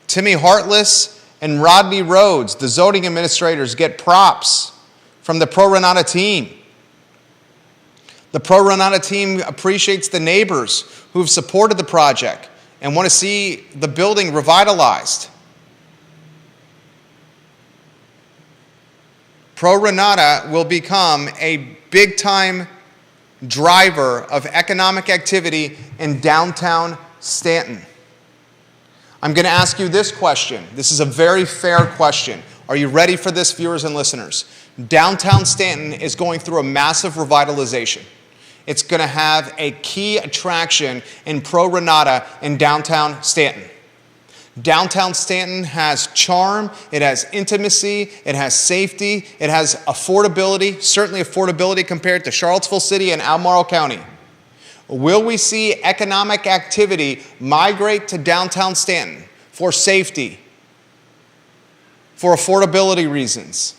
Timmy Hartless and Rodney Rhodes, the zoning administrators, get props from the Pro Renata team. The Pro Renata team appreciates the neighbors who have supported the project and want to see the building revitalized. Pro Renata will become a big-time driver of economic activity in downtown Stanton. I'm going to ask you this question. This is a very fair question. Are you ready for this, viewers and listeners? Downtown Stanton is going through a massive revitalization. It's going to have a key attraction in Pro Renata in downtown Stanton. Downtown Stanton has charm, it has intimacy, it has safety, it has affordability, certainly affordability compared to Charlottesville City and Albemarle County. Will we see economic activity migrate to downtown Stanton for safety, for affordability reasons?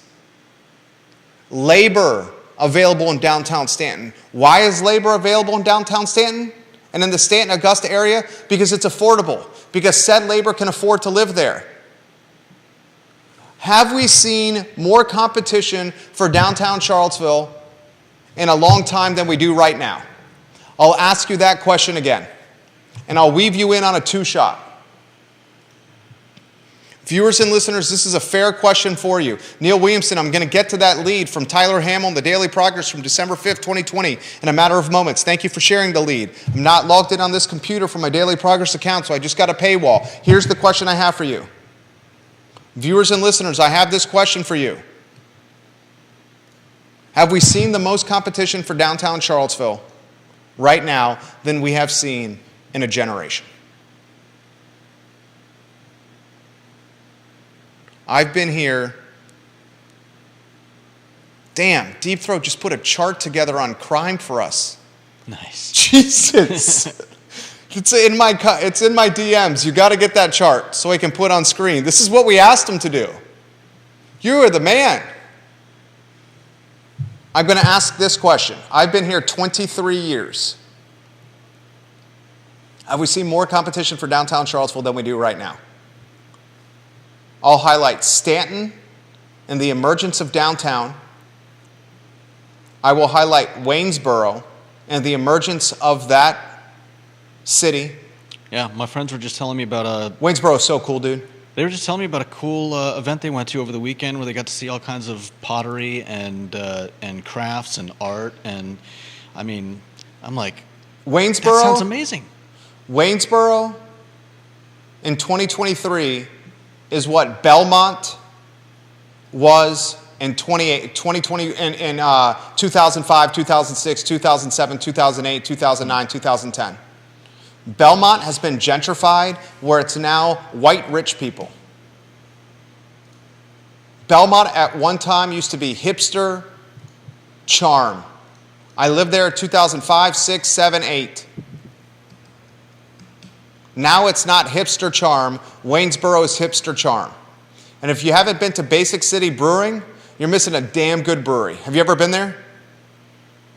Labor available in downtown Stanton. Why is labor available in downtown Stanton and in the Stanton-Augusta area? Because it's affordable. Because said labor can afford to live there. Have we seen more competition for downtown Charlottesville in a long time than we do right now? I'll ask you that question again, and I'll weave you in on a two-shot. Viewers and listeners, this is a fair question for you. Neil Williamson, I'm going to get to that lead from Tyler Hamill in the Daily Progress from December 5th, 2020 in a matter of moments. Thank you for sharing the lead. I'm not logged in on this computer from my Daily Progress account, so I just got a paywall. Here's the question I have for you. Viewers and listeners, I have this question for you. Have we seen the most competition for downtown Charlottesville right now than we have seen in a generation? I've been here. Damn, Deep Throat just put a chart together on crime for us. Nice. Jesus. It's in my DMs. You got to get that chart so I can put on screen. This is what we asked him to do. You are the man. I'm going to ask this question. I've been here 23 years. Have we seen more competition for downtown Charlottesville than we do right now? I'll highlight Stanton, and the emergence of downtown. I will highlight Waynesboro and the emergence of that city. Yeah, my friends were just telling me about Waynesboro is so cool, dude. They were just telling me about a cool event they went to over the weekend where they got to see all kinds of pottery and crafts and art, and I mean, I'm like, Waynesboro. that sounds amazing. Waynesboro in 2023 is what Belmont was in 2020 in 2005, 2006, 2007, 2008, 2009, 2010. Belmont has been gentrified where it's now white rich people. Belmont at one time used to be hipster charm. I lived there in 2005, 6, 7, 8. Now it's not hipster charm. Waynesboro is hipster charm. And if you haven't been to Basic City Brewing, you're missing a damn good brewery. Have you ever been there?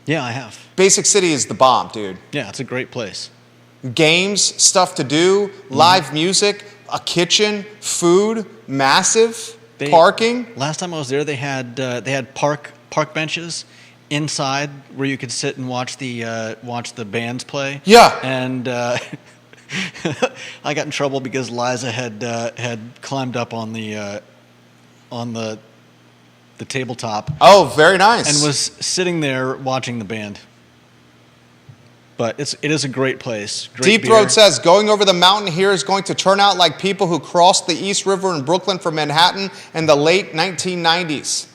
Yeah, I have. Basic City is the bomb, dude. Yeah, it's a great place. Games, stuff to do, live music, a kitchen, food, massive, parking. Last time I was there, they had park benches inside where you could sit and watch the bands play. Yeah. And I got in trouble because Liza had climbed up on the tabletop. Oh, very nice. And was sitting there watching the band. But it is a great place. Great Deep beer. Throat says, going over the mountain here is going to turn out like people who crossed the East River in Brooklyn from Manhattan in the late 1990s.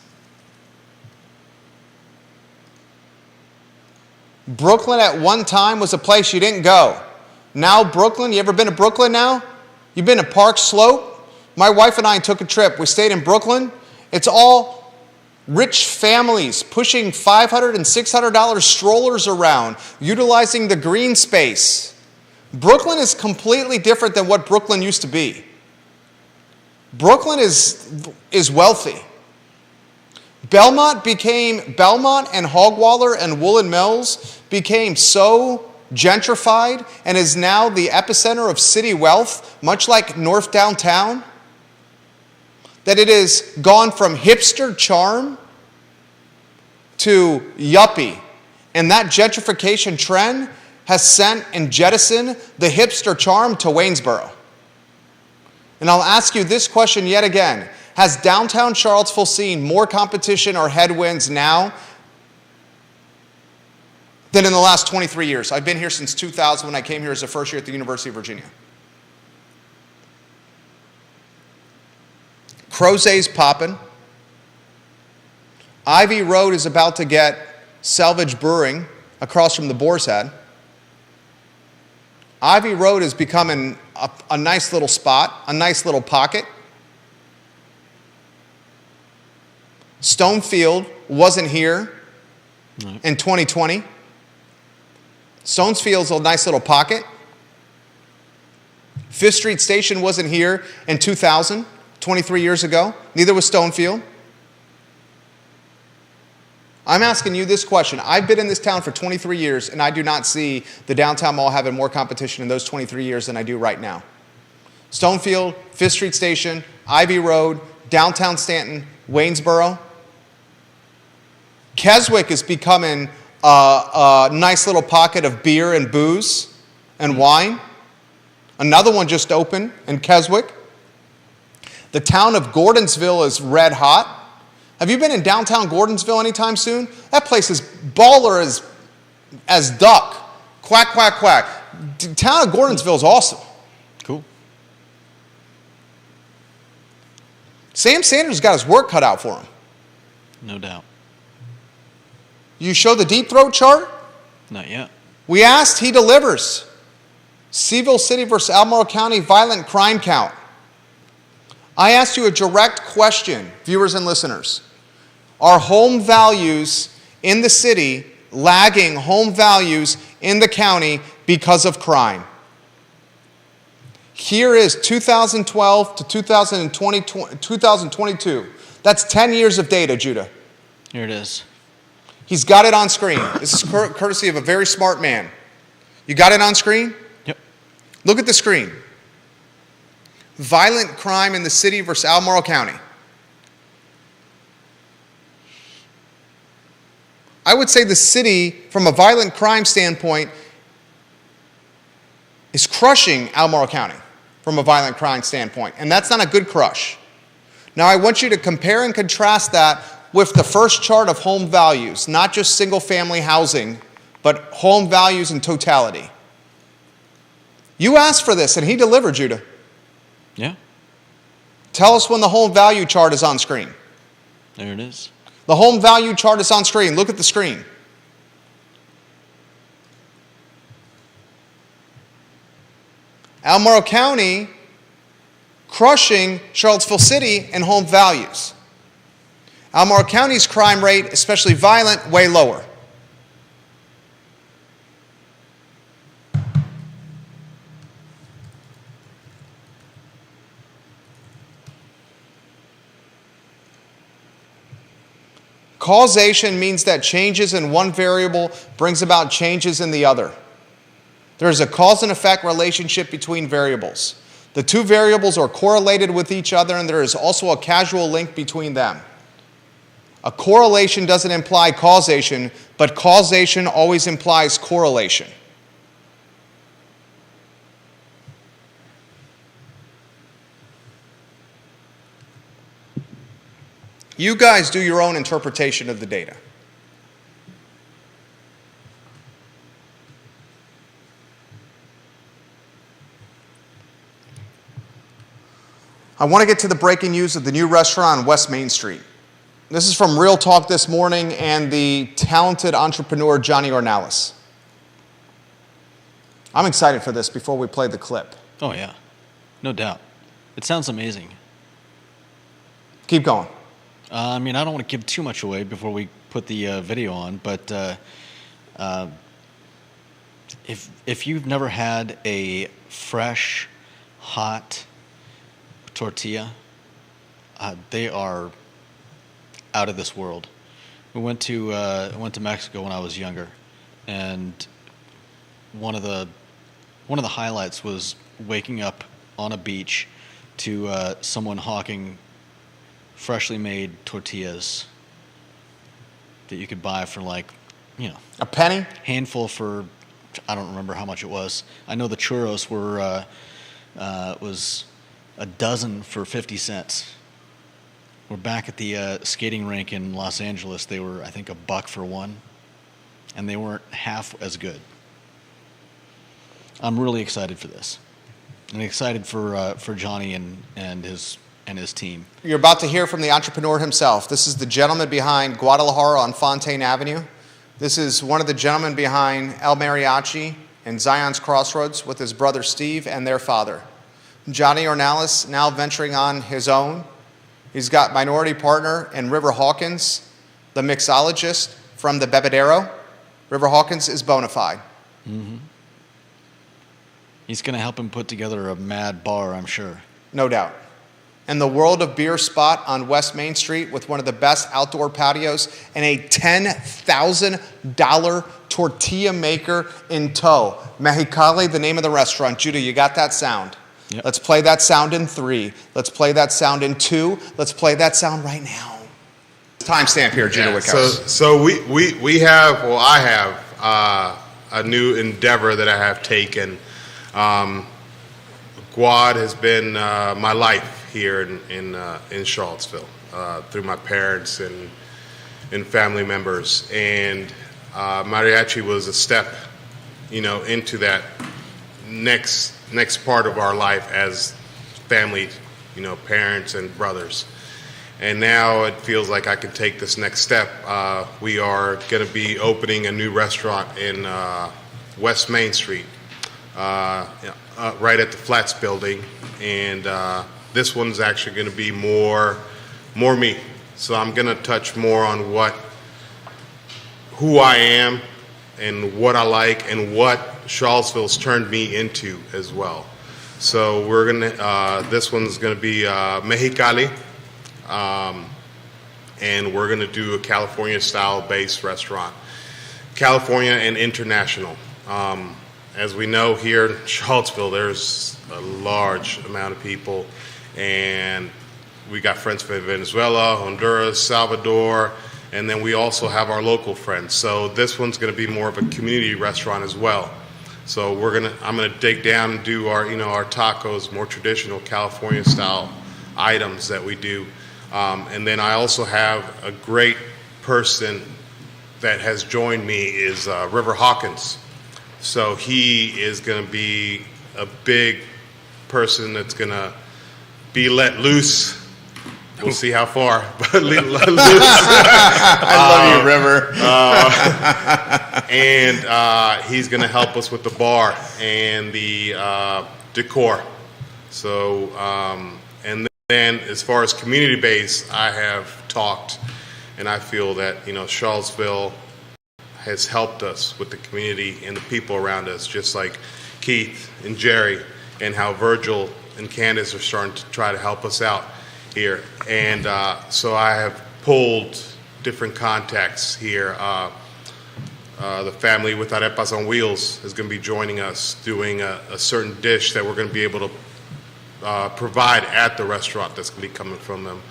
Brooklyn at one time was a place you didn't go. Now Brooklyn, you ever been to Brooklyn now? You've been to Park Slope? My wife and I took a trip. We stayed in Brooklyn. It's all rich families pushing $500 and $600 strollers around, utilizing the green space. Brooklyn is completely different than what Brooklyn used to be. Brooklyn is wealthy. Belmont and Hogwaller and Woolen Mills became so gentrified and is now the epicenter of city wealth, much like North Downtown, that it has gone from hipster charm to yuppie. And that gentrification trend has sent and jettisoned the hipster charm to Waynesboro. And I'll ask you this question yet again. Has downtown Charlottesville seen more competition or headwinds now than in the last 23 years? I've been here since 2000 when I came here as a first year at the University of Virginia. Crozet's popping. Ivy Road is about to get Salvage Brewing across from the Boar's Head. Ivy Road is becoming a nice little spot, a nice little pocket. Stonefield wasn't here in 2020. Stonefield's a nice little pocket. Fifth Street Station wasn't here in 2000. 23 years ago. Neither was Stonefield. I'm asking you this question. I've been in this town for 23 years, and I do not see the downtown mall having more competition in those 23 years than I do right now. Stonefield, Fifth Street Station, Ivy Road, downtown Stanton, Waynesboro. Keswick is becoming a nice little pocket of beer and booze and wine. Another one just opened in Keswick. The town of Gordonsville is red hot. Have you been in downtown Gordonsville anytime soon? That place is baller as duck. Quack, quack, quack. The town of Gordonsville is awesome. Cool. Sam Sanders got his work cut out for him. No doubt. You show the Deep Throat chart? Not yet. We asked, he delivers. Seville City versus Albemarle County violent crime count. I asked you a direct question, viewers and listeners. Are home values in the city lagging home values in the county because of crime? Here is 2012 to 2022. That's 10 years of data, Judah. Here it is. He's got it on screen. This is courtesy of a very smart man. You got it on screen? Yep. Look at the screen. Violent crime in the city versus Albemarle County. I would say the city, from a violent crime standpoint, is crushing Albemarle County from a violent crime standpoint. And that's not a good crush. Now, I want you to compare and contrast that with the first chart of home values, not just single-family housing, but home values in totality. You asked for this, and he delivered, Judah. Yeah, Tell us when the home value chart is on screen. there it is. The home value chart is on screen. Look at the screen. Albemarle County crushing Charlottesville City in home values. Albemarle County's crime rate, especially violent, way lower. Causation means that changes in one variable brings about changes in the other. There is a cause and effect relationship between variables. The two variables are correlated with each other, and there is also a causal link between them. A correlation doesn't imply causation, but causation always implies correlation. You guys do your own interpretation of the data. I want to get to the breaking news of the new restaurant on West Main Street. This is from Real Talk This Morning and the talented entrepreneur Johnny Ornalis. I'm excited for this before we play the clip. Oh, yeah. No doubt. It sounds amazing. Keep going. I mean, I don't want to give too much away before we put the video on, but if you've never had a fresh, hot tortilla, they are out of this world. We went to Mexico when I was younger, and one of the highlights was waking up on a beach to someone hawking freshly made tortillas that you could buy for A penny? handful for, I don't remember how much it was. I know the churros were was a dozen for 50 cents. We're back at the skating rink in Los Angeles. They were, I think, $1 for one, and they weren't half as good. I'm really excited for this. I'm excited for Johnny and his team. You're about to hear from the entrepreneur himself. This is the gentleman behind Guadalajara on Fontaine Avenue. This is one of the gentlemen behind El Mariachi and Zion's Crossroads with his brother Steve and their father. Johnny Ornalis now venturing on his own. He's got minority partner in River Hawkins, the mixologist from the Bebedero. River Hawkins is bona fide. Mm-hmm. He's going to help him put together a mad bar, I'm sure. No doubt. And the World of Beer spot on West Main Street with one of the best outdoor patios and a $10,000 tortilla maker in tow. Mexicali, the name of the restaurant. Judah, you got that sound? Yep. Let's play that sound in 3. Let's play that sound in 2. Let's play that sound right now. Timestamp here, Judah Wickhouse. So we have, well, I have a new endeavor that I have taken. Guad has been my life here in Charlottesville through my parents and family members, and mariachi was a step, into that next part of our life as family, parents and brothers. And now it feels like I can take this next step. We are going to be opening a new restaurant in West Main Street, right at the Flats building, and this one's actually going to be more me. So I'm going to touch more on who I am and what I like and what Charlottesville's turned me into as well. So we're gonna. This one's going to be Mexicali, and we're going to do a California-style based restaurant, California and international. As we know here in Charlottesville, there's a large amount of people, and we got friends from Venezuela, Honduras, Salvador, And then we also have our local friends. So this one's going to be more of a community restaurant as well. So I'm gonna dig down and do our tacos, more traditional California style items that we do. And then I also have a great person that has joined me is River Hawkins. So he is going to be a big person that's going to be let loose. We'll see how far, but let loose. I love you, River. And he's going to help us with the bar and the decor. So, and then as far as community base, I have talked, and I feel that Charlottesville has helped us with the community and the people around us, just like Keith and Jerry, and how Virgil and Candace are starting to try to help us out here. And so I have pulled different contacts here. The family with Arepas on Wheels is going to be joining us, doing a certain dish that we're going to be able to provide at the restaurant that's going to be coming from them.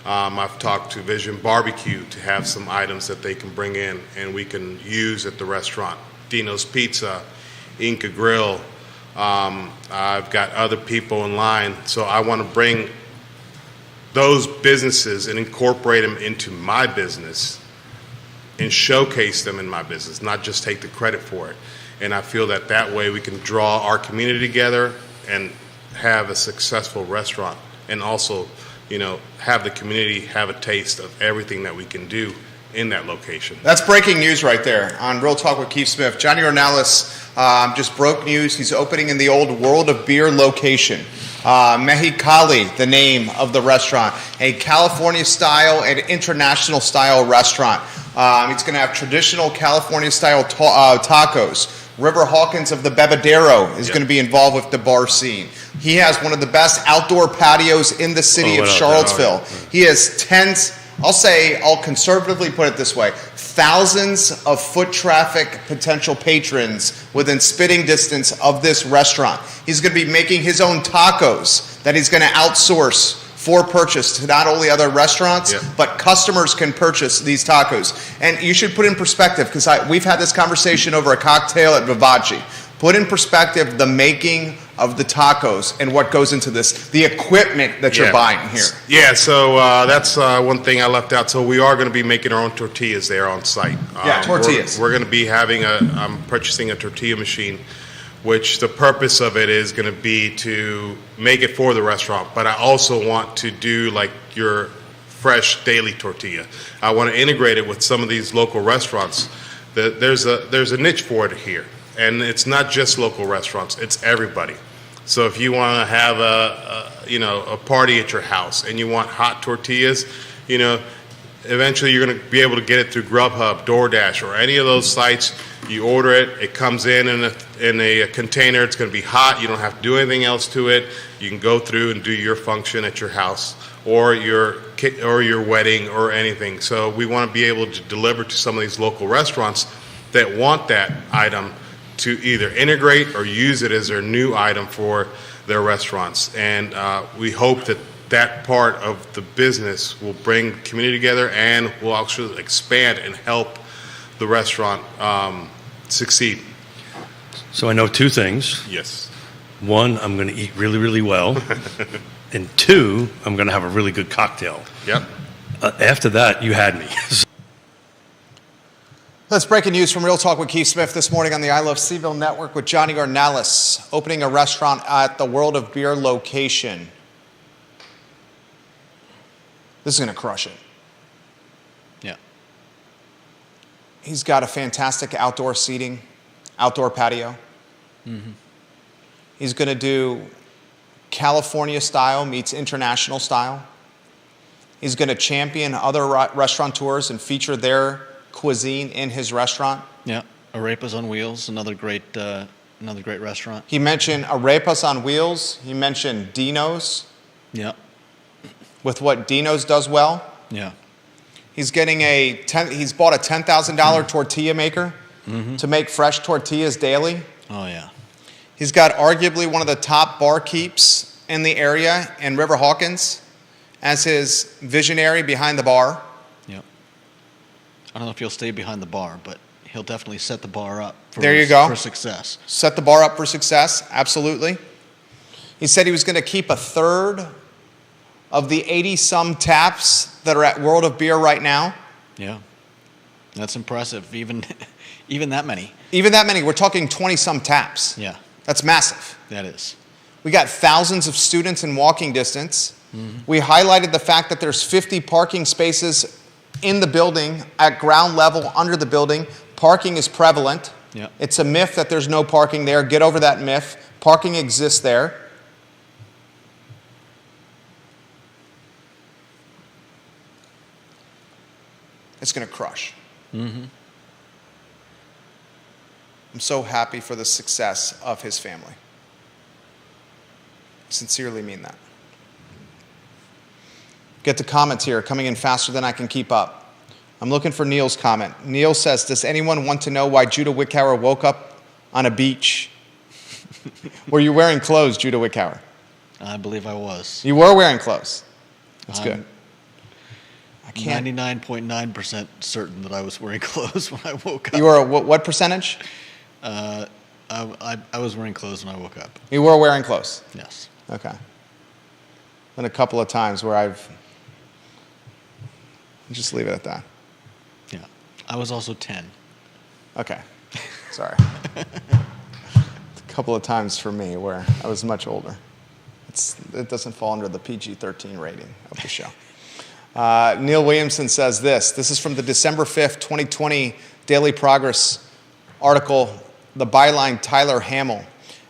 I've talked to Vision Barbecue to have some items that they can bring in and we can use at the restaurant. Dino's Pizza, Inca Grill. I've got other people in line. So I want to bring those businesses and incorporate them into my business and showcase them in my business, not just take the credit for it. And I feel that way we can draw our community together and have a successful restaurant, and also have the community have a taste of everything that we can do in that location. That's breaking news right there on Real Talk with Keith Smith. Johnny Ornelas just broke news. He's opening in the old World of Beer location. Mexicali, the name of the restaurant, a California-style and international-style restaurant. It's going to have traditional California-style tacos. River Hawkins of the Bebedero is going to be involved with the bar scene. He has one of the best outdoor patios in the city of Charlottesville. He has tens, I'll conservatively put it this way, thousands of foot traffic potential patrons within spitting distance of this restaurant. He's going to be making his own tacos that he's going to outsource for purchase to not only other restaurants, but customers can purchase these tacos. And you should put in perspective, because we've had this conversation over a cocktail at Vivace. Put in perspective the making of the tacos and what goes into this, the equipment that you're buying here. Yeah, so that's one thing I left out. So we are going to be making our own tortillas there on site. Tortillas. We're going to be I'm purchasing a tortilla machine, which the purpose of it is going to be to make it for the restaurant. But I also want to do like your fresh daily tortilla. I want to integrate it with some of these local restaurants. There's a niche for it here. And it's not just local restaurants, it's everybody. So if you want to have a party at your house and you want hot tortillas, eventually you're going to be able to get it through Grubhub, DoorDash, or any of those sites. You order it, it comes in a container, it's going to be hot, you don't have to do anything else to it. You can go through and do your function at your house or your wedding or anything. So we want to be able to deliver to some of these local restaurants that want that item to either integrate or use it as their new item for their restaurants. And we hope that part of the business will bring the community together and will actually expand and help the restaurant succeed. So I know two things. Yes. One, I'm going to eat really, really well. And two, I'm going to have a really good cocktail. Yep. After that, you had me. That's breaking news from Real Talk with Keith Smith this morning on the I Love Seville Network with Johnny Ornelas, opening a restaurant at the World of Beer location. This is going to crush it. Yeah. He's got a fantastic outdoor seating, outdoor patio. Mm-hmm. He's going to do California style meets international style. He's going to champion other restaurateurs and feature their cuisine in his restaurant. Yeah, Arepas on Wheels, another great restaurant. He mentioned Arepas on Wheels. He mentioned Dino's. Yeah. With what Dino's does well. Yeah. He's getting he's bought a $10,000 tortilla maker to make fresh tortillas daily. Oh yeah. He's got arguably one of the top barkeeps in the area in River Hawkins as his visionary behind the bar. Yep. I don't know if he'll stay behind the bar, but he'll definitely set the bar up There you go. for success. Set the bar up for success, absolutely. He said he was going to keep a third of the 80-some taps that are at World of Beer right now. Yeah, that's impressive. Even even that many. Even that many. We're talking 20-some taps. Yeah, That's massive. that is. We got thousands of students in walking distance. We highlighted the fact that there's 50 parking spaces in the building at ground level under the building. Parking is prevalent. Yeah. It's a myth that there's no parking there. Get over that myth. Parking exists there. It's going to crush. I'm so happy for the success of his family. Sincerely mean that. Get the comments here coming in faster than I can keep up. I'm looking for Neil's comment. Neil says, does anyone want to know why Judah Wickhauer woke up on a beach? Were you wearing clothes, Judah Wickhauer? I believe I was. You were wearing clothes. That's I'm good. I can't. 99.9% certain that I was wearing clothes when I woke up. You were what percentage? I was wearing clothes when I woke up. You were wearing clothes. Yes. Okay. Been a couple of times where I'll just leave it at that. Yeah. I was also 10. Okay. Sorry. A couple of times for me where I was much older. It doesn't fall under the PG-13 rating of the show. Neil Williamson says this. This is from the December 5th, 2020 Daily Progress article, the byline Tyler Hamill.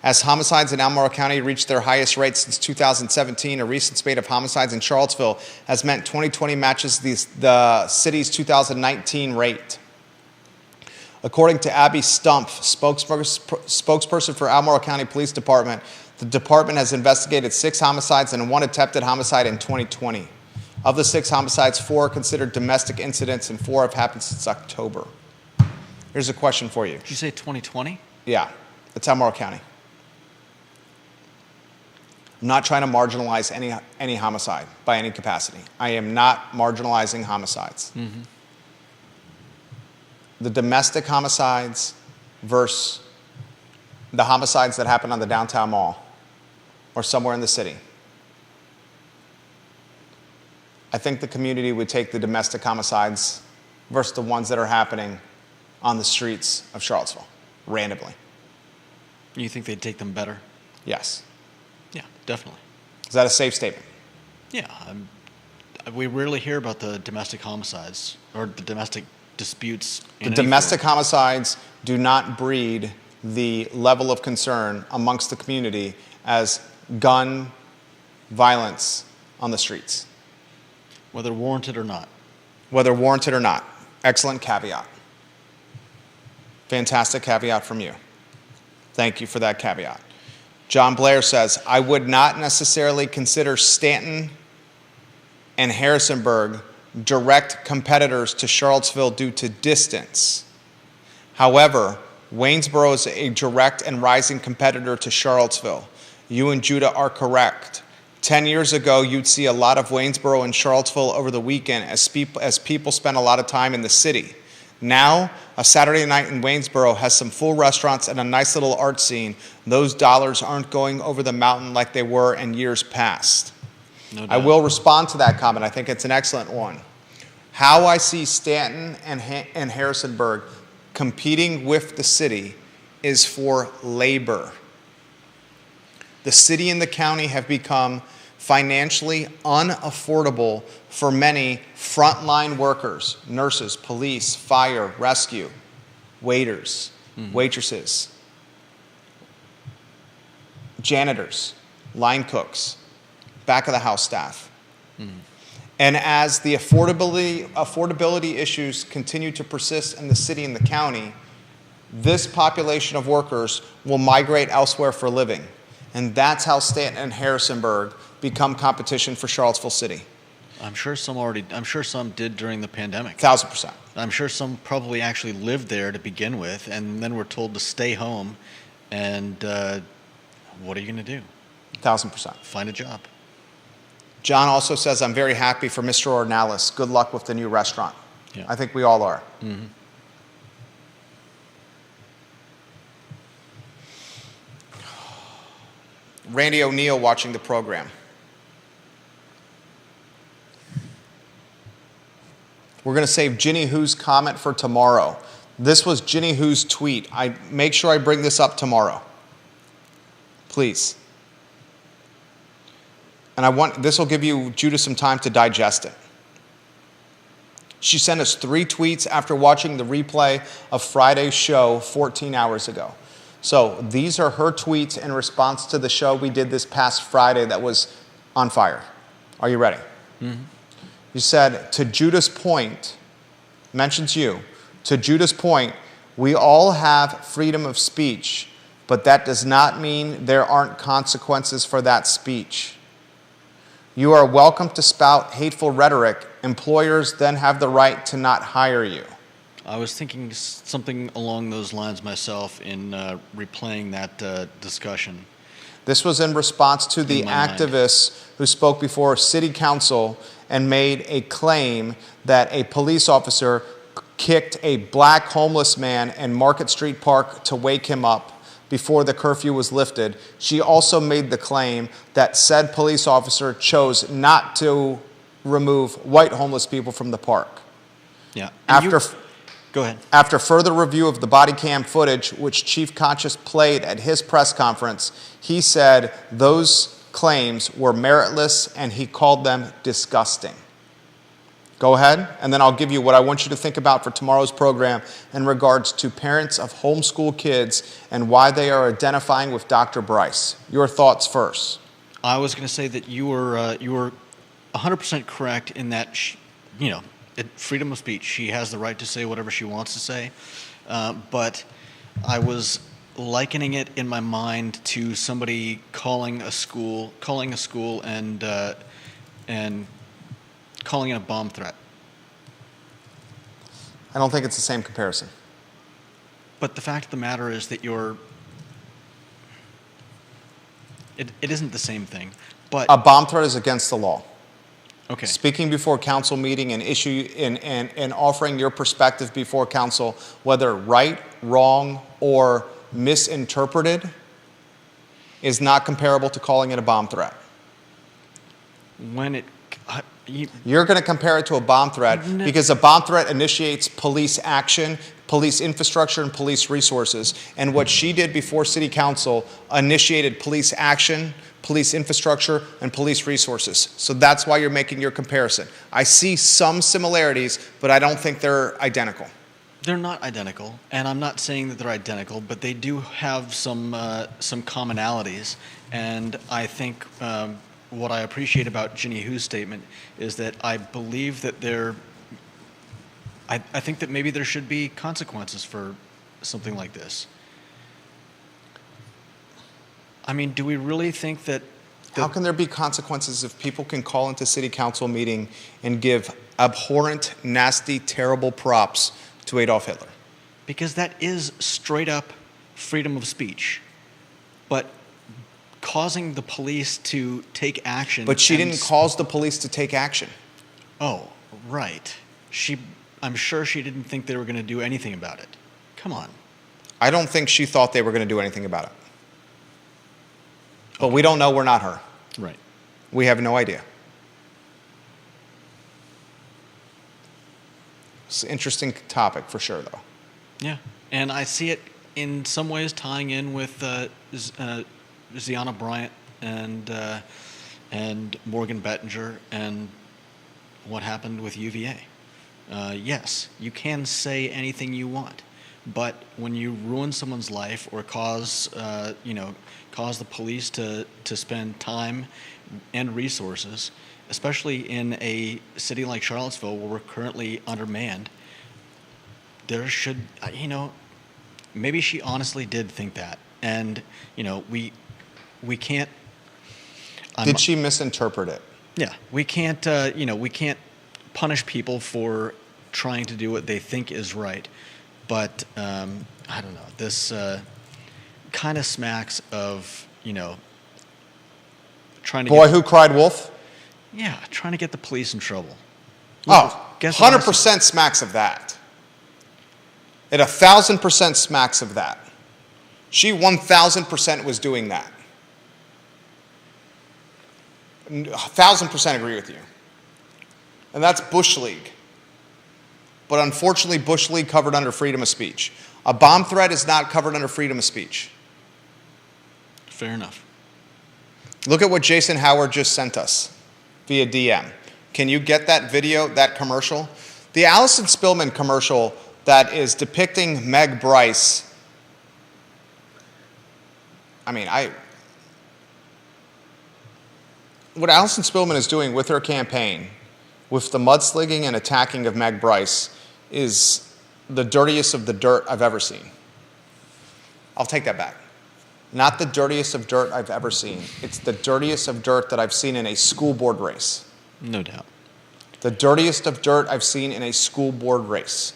As homicides in Albemarle County reached their highest rate since 2017, a recent spate of homicides in Charlottesville has meant 2020 matches the city's 2019 rate. According to Abby Stumpf, spokesperson for Albemarle County Police Department, the department has investigated 6 homicides and 1 attempted homicide in 2020. Of the 6 homicides, 4 are considered domestic incidents and 4 have happened since October. Here's a question for you. Did you say 2020? Yeah, it's Albemarle County. I'm not trying to marginalize any homicide by any capacity. I am not marginalizing homicides. The domestic homicides versus the homicides that happen on the downtown mall or somewhere in the city. I think the community would take the domestic homicides versus the ones that are happening on the streets of Charlottesville, randomly. You think they'd take them better? Yes. Yeah, definitely. Is that a safe statement? Yeah. We rarely hear about the domestic homicides or the domestic disputes. The domestic homicides do not breed the level of concern amongst the community as gun violence on the streets. Whether warranted or not. Whether warranted or not. Excellent caveat. Fantastic caveat from you. Thank you for that caveat. John Blair says, I would not necessarily consider Stanton and Harrisonburg direct competitors to Charlottesville due to distance. However, Waynesboro is a direct and rising competitor to Charlottesville. You and Judah are correct. 10 years ago, you'd see a lot of Waynesboro and Charlottesville over the weekend as people spend a lot of time in the city. Now, a Saturday night in Waynesboro has some full restaurants and a nice little art scene. Those dollars aren't going over the mountain like they were in years past. No doubt. I will respond to that comment. I think it's an excellent one. How I see Stanton and Harrisonburg competing with the city is for labor. The city and the county have become financially unaffordable for many frontline workers, nurses, police, fire, rescue, waiters, waitresses, janitors, line cooks, back of the house staff. And as the affordability issues continue to persist in the city and the county, this population of workers will migrate elsewhere for a living. And that's how Stanton and Harrisonburg become competition for Charlottesville City. I'm sure some did during the pandemic. 1,000%. I'm sure some probably actually lived there to begin with and then were told to stay home. And what are you going to do? 1,000%. Find a job. John also says, I'm very happy for Mr. Ornalis. Good luck with the new restaurant. Yeah. I think we all are. Randy O'Neill watching the program. We're going to save Ginny Who's comment for tomorrow. This was Ginny Who's tweet. I make sure I bring this up tomorrow. Please. And this will give you, Judah, some time to digest it. She sent us 3 tweets after watching the replay of Friday's show 14 hours ago. So these are her tweets in response to the show we did this past Friday that was on fire. Are you ready? Mm-hmm. You said, to Judah's point, mentions you, to Judah's point, we all have freedom of speech, but that does not mean there aren't consequences for that speech. You are welcome to spout hateful rhetoric. Employers then have the right to not hire you. I was thinking something along those lines myself in replaying that discussion. This was in response to the activists who spoke before City Council and made a claim that a police officer kicked a black homeless man in Market Street Park to wake him up before the curfew was lifted. She also made the claim that said police officer chose not to remove white homeless people from the park. Yeah. Go ahead. After further review of the body cam footage, which Chief Conscious played at his press conference, he said those claims were meritless and he called them disgusting. Go ahead, and then I'll give you what I want you to think about for tomorrow's program in regards to parents of homeschool kids and why they are identifying with Dr. Bryce. Your thoughts first. I was going to say that you were 100% correct in that, freedom of speech. She has the right to say whatever she wants to say, but I was likening it in my mind to somebody calling a school and calling it a bomb threat. I don't think it's the same comparison. But the fact of the matter is that it isn't the same thing. But a bomb threat is against the law. Okay. Speaking before council meeting and offering your perspective before council, whether right, wrong, or misinterpreted, is not comparable to calling it a bomb threat. You're going to compare it to a bomb threat because a bomb threat initiates police action, police infrastructure, and police resources. And what she did before city council initiated police action, police infrastructure, and police resources. So that's why you're making your comparison. I see some similarities, but I don't think they're identical. They're not identical, and I'm not saying that they're identical, but they do have some commonalities. And I think what I appreciate about Ginny Who's statement is that I believe that I think that maybe there should be consequences for something like this. I mean, do we really think that... How can there be consequences if people can call into city council meeting and give abhorrent, nasty, terrible props to Adolf Hitler? Because that is straight up freedom of speech. But causing the police to take action... But she didn't cause the police to take action. Oh, right. I'm sure she didn't think they were going to do anything about it. Come on. I don't think she thought they were going to do anything about it. But we don't know. We're not her. Right. We have no idea. It's an interesting topic for sure, though. Yeah. And I see it in some ways tying in with Ziana Bryant and Morgan Bettinger and what happened with UVA. Yes, you can say anything you want, but when you ruin someone's life or cause the police to spend time and resources, especially in a city like Charlottesville where we're currently undermanned, there should, maybe she honestly did think that. And, we can't... Did she misinterpret it? Yeah, we can't, we can't punish people for trying to do what they think is right. But, I don't know, this kind of smacks of, trying to Boy who cried wolf? Yeah, trying to get the police in trouble. Oh, guess it also- 100% smacks of that. It 1,000% smacks of that. She 1,000% was doing that. 1,000% agree with you. And that's Bush League. But unfortunately, Bush League covered under freedom of speech. A bomb threat is not covered under freedom of speech. Fair enough. Look at what Jason Howard just sent us via DM. Can you get that video, that commercial? The Allison Spillman commercial that is depicting Meg Bryce. What Allison Spillman is doing with her campaign, with the mudslinging and attacking of Meg Bryce, is the dirtiest of the dirt I've ever seen. I'll take that back. Not the dirtiest of dirt I've ever seen. It's the dirtiest of dirt that I've seen in a school board race. No doubt. The dirtiest of dirt I've seen in a school board race.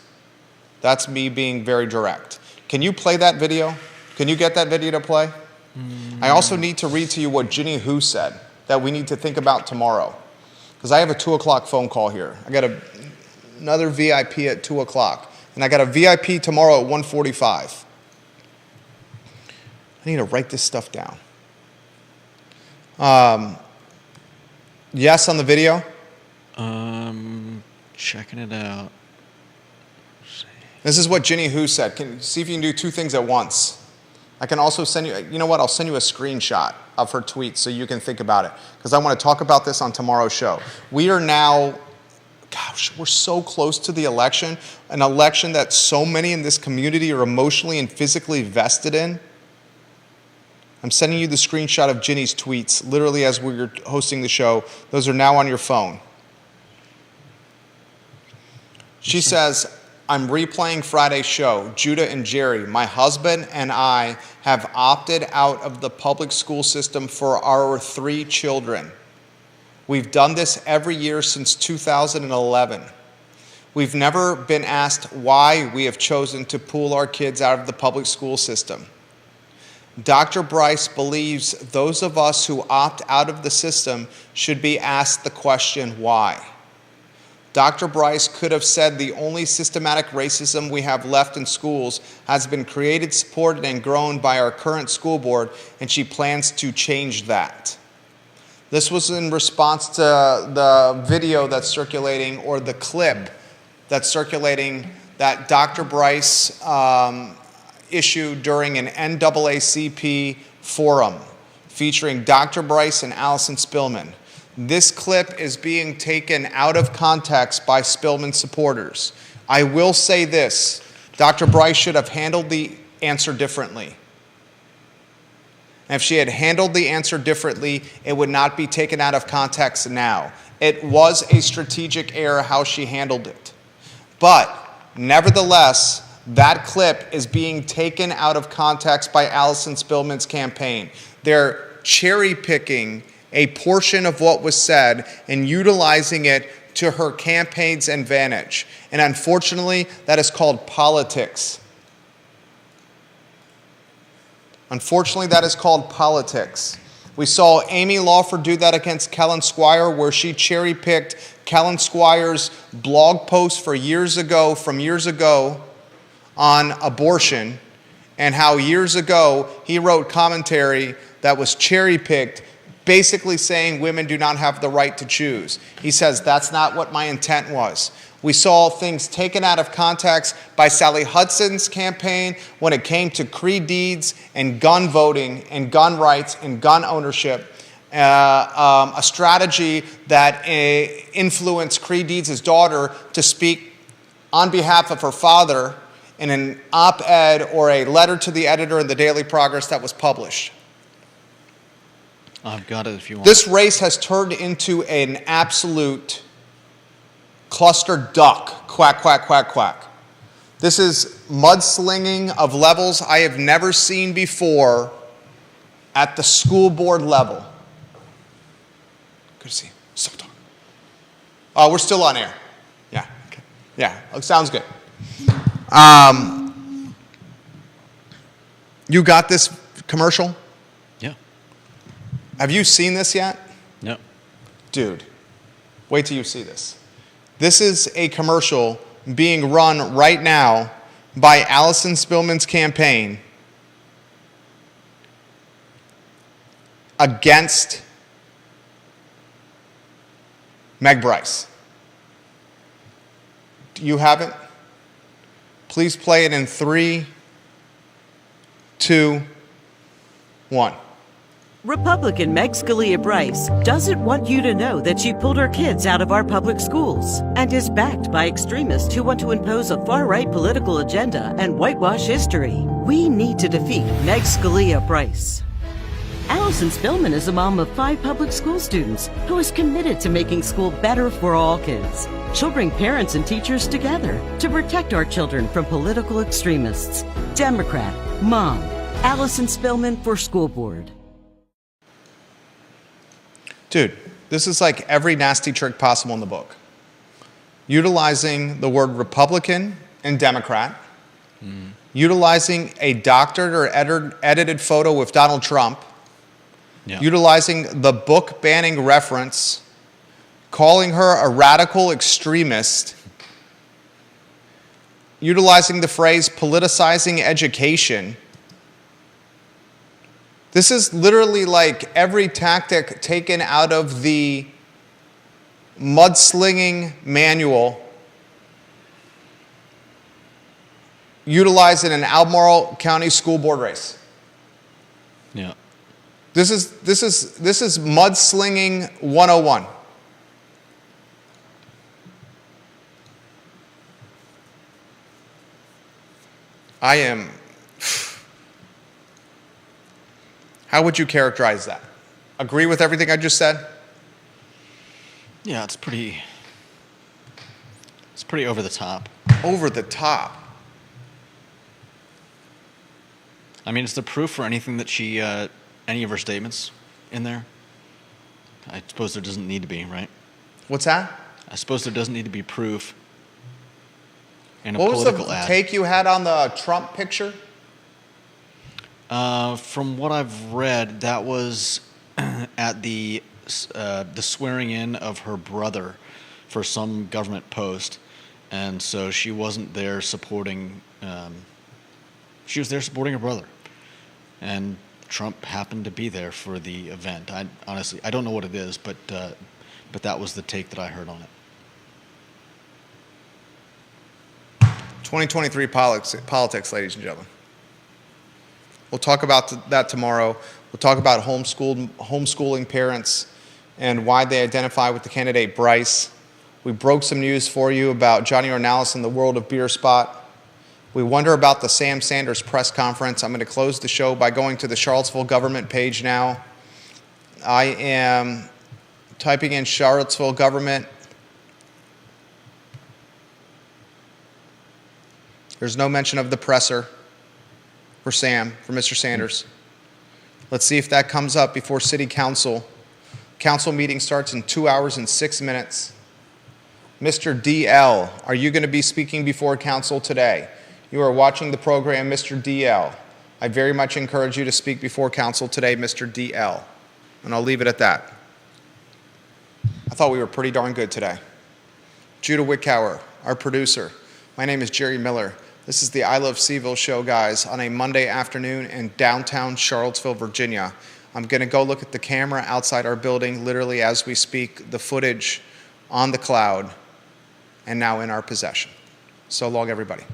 That's me being very direct. Can you play that video? Can you get that video to play? I also need to read to you what Ginny Hu said that we need to think about tomorrow. Because I have a 2 o'clock phone call here. I got another VIP at 2 o'clock. And I got a VIP tomorrow at 1:45. I need to write this stuff down. Yes on the video? Checking it out. This is what Ginny Hu said. Can see if you can do two things at once. I can also send you, you know what, I'll send you a screenshot of her tweet so you can think about it. Because I want to talk about this on tomorrow's show. We are now, gosh, we're so close to the election. An election that so many in this community are emotionally and physically vested in. I'm sending you the screenshot of Ginny's tweets, literally as we're hosting the show. Those are now on your phone. She says, I'm replaying Friday's show. Judah and Jerry, my husband and I have opted out of the public school system for our 3 children. We've done this every year since 2011. We've never been asked why we have chosen to pull our kids out of the public school system. Dr. Bryce believes those of us who opt out of the system should be asked the question, why? Dr. Bryce could have said the only systematic racism we have left in schools has been created, supported, and grown by our current school board, and she plans to change that. This was in response to the video that's circulating, or the clip that's circulating, that Dr. Bryce issued during an NAACP forum featuring Dr. Bryce and Allison Spillman. This clip is being taken out of context by Spillman supporters. I will say this, Dr. Bryce should have handled the answer differently. And if she had handled the answer differently, it would not be taken out of context now. It was a strategic error how she handled it. But nevertheless, that clip is being taken out of context by Allison Spillman's campaign. They're cherry picking a portion of what was said and utilizing it to her campaign's advantage. And unfortunately, that is called politics. Unfortunately, that is called politics. We saw Amy Lawford do that against Kellen Squire, where she cherry-picked Kellen Squire's blog post from years ago on abortion, and how years ago he wrote commentary that was cherry-picked, basically saying women do not have the right to choose. He says, that's not what my intent was. We saw things taken out of context by Sally Hudson's campaign when it came to creed deeds and gun voting and gun rights and gun ownership. A strategy that influenced Creed Deeds' daughter to speak on behalf of her father in an op-ed or a letter to the editor in the Daily Progress that was published. I've got it if you want. This race has turned into an absolute cluster duck. Quack, quack, quack, quack. This is mudslinging of levels I have never seen before at the school board level. Good to see you. So dark. Oh, we're still on air. Yeah. Okay. Yeah. Sounds good. You got this commercial? Yeah. Have you seen this yet? No. Dude, wait till you see this. This is a commercial being run right now by Allison Spillman's campaign against Meg Bryce. Do you have it? Please play it in 3, 2, 1. Republican Meg Scalia Bryce doesn't want you to know that she pulled her kids out of our public schools and is backed by extremists who want to impose a far-right political agenda and whitewash history. We need to defeat Meg Scalia Bryce. Allison Spillman is a mom of 5 public school students who is committed to making school better for all kids. She'll bring parents and teachers together to protect our children from political extremists. Democrat, Mom, Allison Spillman for School Board. Dude, this is like every nasty trick possible in the book. Utilizing the word Republican and Democrat, utilizing a doctored or edited photo with Donald Trump, utilizing the book banning reference, calling her a radical extremist, utilizing the phrase politicizing education. This is literally like every tactic taken out of the mudslinging manual utilized in an Albemarle County School Board race. Yeah. This is mudslinging 101. I am. How would you characterize that? Agree with everything I just said? Yeah, it's pretty over the top. Over the top. I mean, is there proof for anything that she, any of her statements in there? I suppose there doesn't need to be, right? What's that? I suppose there doesn't need to be proof in a What was political the ad. take you had on the Trump picture? From what I've read, that was at the swearing in of her brother for some government post, and so she wasn't there supporting. She was there supporting her brother, and Trump happened to be there for the event. I honestly don't know what it is, but that was the take that I heard on it. 2023 politics, ladies and gentlemen. We'll talk about that tomorrow. We'll talk about homeschooling parents and why they identify with the candidate Bryce. We broke some news for you about Johnny Ornalis in the world of beer spot. We wonder about the Sam Sanders press conference. I'm going to close the show by going to the Charlottesville government page now. I am typing in Charlottesville government. There's no mention of the presser for Mr. Sanders. Let's see if that comes up before City Council. Council meeting starts in 2 hours and 6 minutes. Mr. DL, are you going to be speaking before council today? You are watching the program, Mr. DL. I very much encourage you to speak before council today, Mr. DL. And I'll leave it at that. I thought we were pretty darn good today. Judah Wickower, our producer. My name is Jerry Miller. This is the I Love Seville show, guys, on a Monday afternoon in downtown Charlottesville, Virginia. I'm going to go look at the camera outside our building, literally as we speak, the footage on the cloud, and now in our possession. So long, everybody.